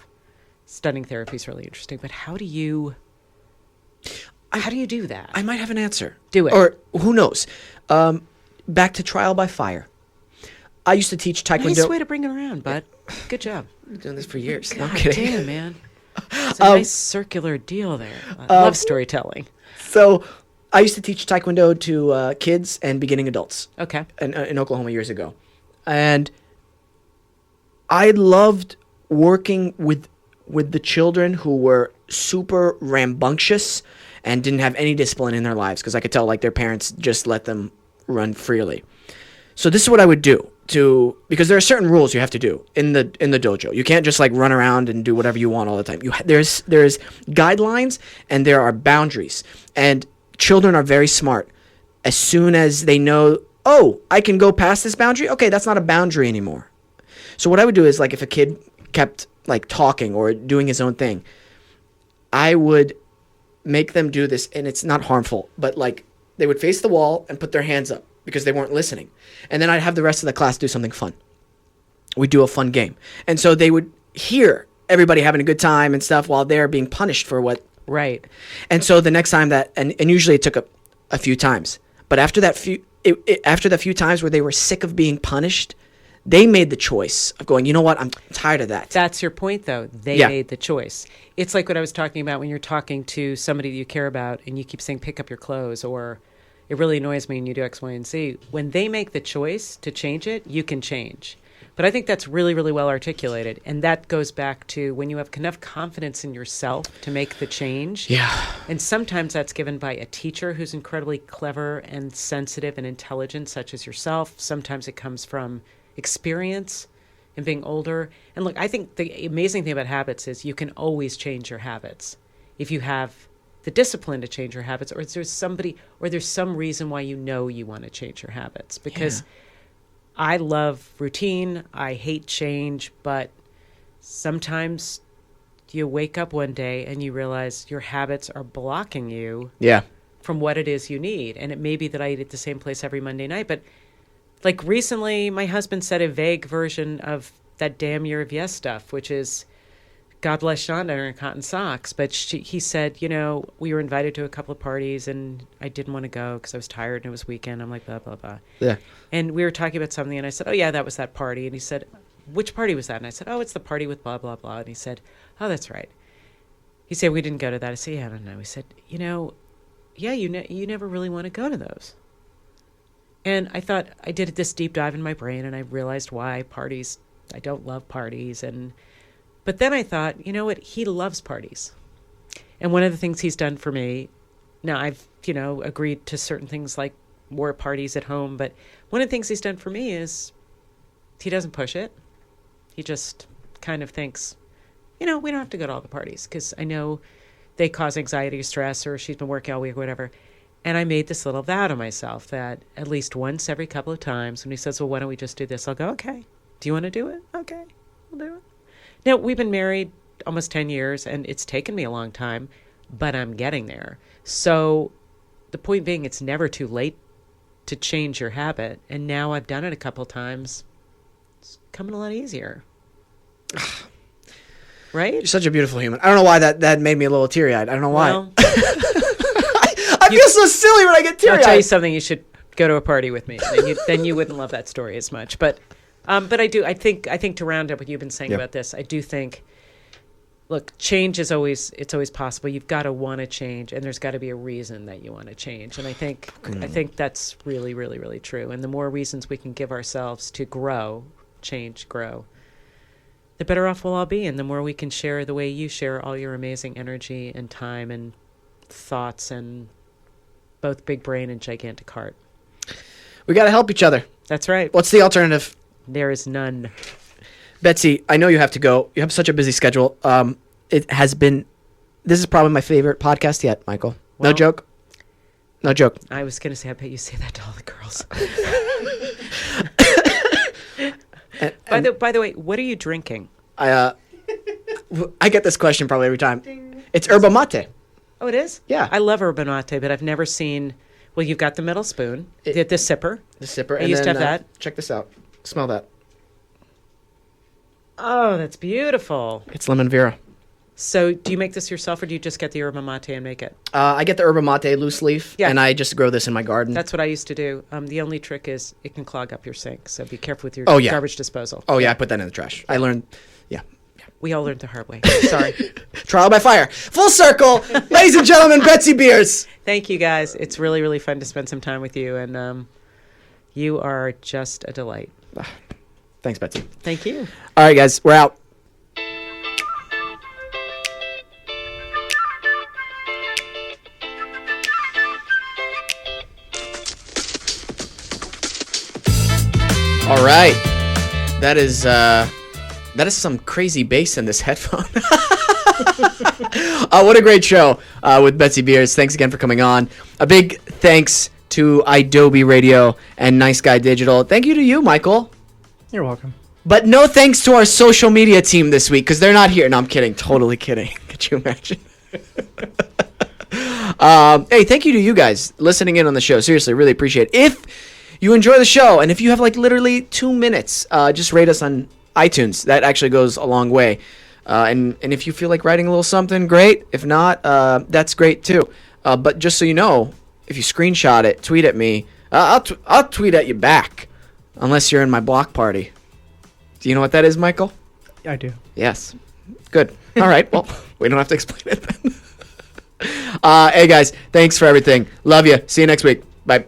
studying therapy is really interesting. But how do you do that? I might have an answer. Do it. Or who knows? Back to trial by fire. I used to teach Taekwondo. Nice way to bring it around, bud. Good job. I've been doing this for years. God No, I'm kidding. damn, man. It's a nice circular deal there. I love storytelling. So I used to teach Taekwondo to kids and beginning adults Okay. in Oklahoma years ago. And I loved working with the children who were super rambunctious and didn't have any discipline in their lives, because I could tell their parents just let them run freely. So this is what I would do because there are certain rules you have to do in the dojo. You can't just run around and do whatever you want all the time. There's guidelines and there are boundaries. And children are very smart. As soon as they know, oh, I can go past this boundary. Okay, that's not a boundary anymore. So what I would do is if a kid kept talking or doing his own thing, I would make them do this, and it's not harmful, but they would face the wall and put their hands up because they weren't listening. And then I'd have the rest of the class do something fun. We'd do a fun game. And so they would hear everybody having a good time and stuff while they're being punished for what. Right. And so the next time and usually it took a few times, but after the few times where they were sick of being punished, they made the choice of going, you know what, I'm tired of that. That's your point, though. They made the choice. It's like what I was talking about when you're talking to somebody that you care about and you keep saying, pick up your clothes, or it really annoys me and you do X, Y, and Z. When they make the choice to change it, you can change. But I think that's really, really well articulated. And that goes back to when you have enough confidence in yourself to make the change. Yeah. And sometimes that's given by a teacher who's incredibly clever and sensitive and intelligent, such as yourself. Sometimes it comes from experience and being older. And look, I think the amazing thing about habits is you can always change your habits if you have the discipline to change your habits, or there's some reason why you want to change your habits. Because I love routine, I hate change, but sometimes you wake up one day and you realize your habits are blocking you from what it is you need. And it may be that I eat at the same place every Monday night, but recently, my husband said a vague version of that damn year of yes stuff, which is, God bless Shonda and her cotton socks. But he said, we were invited to a couple of parties and I didn't want to go because I was tired and it was weekend. I'm like, blah, blah, blah. Yeah. And we were talking about something and I said, oh, yeah, that was that party. And he said, which party was that? And I said, oh, it's the party with blah, blah, blah. And he said, oh, that's right. He said, we didn't go to that. I said, yeah, I don't know. He said, you never really want to go to those. And I thought, I did this deep dive in my brain and I realized why I don't love parties. But then I thought, you know what, he loves parties. And one of the things he's done for me, now I've, agreed to certain things like more parties at home, but one of the things he's done for me is he doesn't push it. He just kind of thinks, we don't have to go to all the parties because I know they cause anxiety or stress, or she's been working all week or whatever. And I made this little vow to myself that at least once every couple of times when he says, well, why don't we just do this? I'll go, okay. Do you want to do it? Okay, we'll do it. Now, we've been married almost 10 years, and it's taken me a long time, but I'm getting there. So the point being, it's never too late to change your habit. And now I've done it a couple of times. It's coming a lot easier. Right? You're such a beautiful human. I don't know why that made me a little teary-eyed. I don't know why. Well, I feel so silly when I get teary-eyed. I'll tell you something. You should go to a party with me. Then you wouldn't love that story as much. But I do. I think to round up what you've been saying about this, I do think look, change is always possible. You've got to want to change, and there's got to be a reason that you want to change. And I think that's really, really, really true. And the more reasons we can give ourselves to grow, the better off we'll all be. And the more we can share the way you share all your amazing energy and time and thoughts and both big brain and gigantic heart. We got to help each other. That's right. What's the alternative? There is none. Betsy, I know you have to go. You have such a busy schedule. It has been, this is probably my favorite podcast yet, Michael. Well, no joke. No joke. I was going to say, I bet you say that to all the girls. By the way, what are you drinking? I get this question probably every time. Ding. It's yerba mate. Oh, it is? Yeah. I love yerba mate, but I've never seen, well, you've got the metal spoon, the sipper. The sipper. I used to have that. Check this out. Smell that. Oh, that's beautiful. It's lemon vera. So do you make this yourself, or do you just get the yerba mate and make it? I get the yerba mate loose leaf, and I just grow this in my garden. That's what I used to do. The only trick is it can clog up your sink, so be careful with your garbage disposal. Oh, yeah, I put that in the trash. I learned, yeah. We all learned the hard way. Sorry. Trial by fire. Full circle. Ladies and gentlemen, Betsy Beers. Thank you, guys. It's really, really fun to spend some time with you, and you are just a delight. Thanks, Betsy. Thank you. All right, guys, we're out. All right. That is some crazy bass in this headphone. What a great show with Betsy Beers. Thanks again for coming on. A big thanks to Adobe Radio and Nice Guy Digital. Thank you to you, Michael. You're welcome. But no thanks to our social media team this week because they're not here. No, I'm kidding. Totally kidding. Could you imagine? Hey, thank you to you guys listening in on the show. Seriously, really appreciate it. If you enjoy the show and if you have like literally 2 minutes, just rate us on iTunes. That actually goes a long way. And if you feel like writing a little something, great. If not, that's great too. But just so you know, if you screenshot it, tweet at me, I'll tweet at you back. Unless you're in my block party. Do you know what that is, Michael? I do. Yes. Good. All right. Well, we don't have to explain it then. Hey, guys. Thanks for everything. Love you. See you next week. Bye.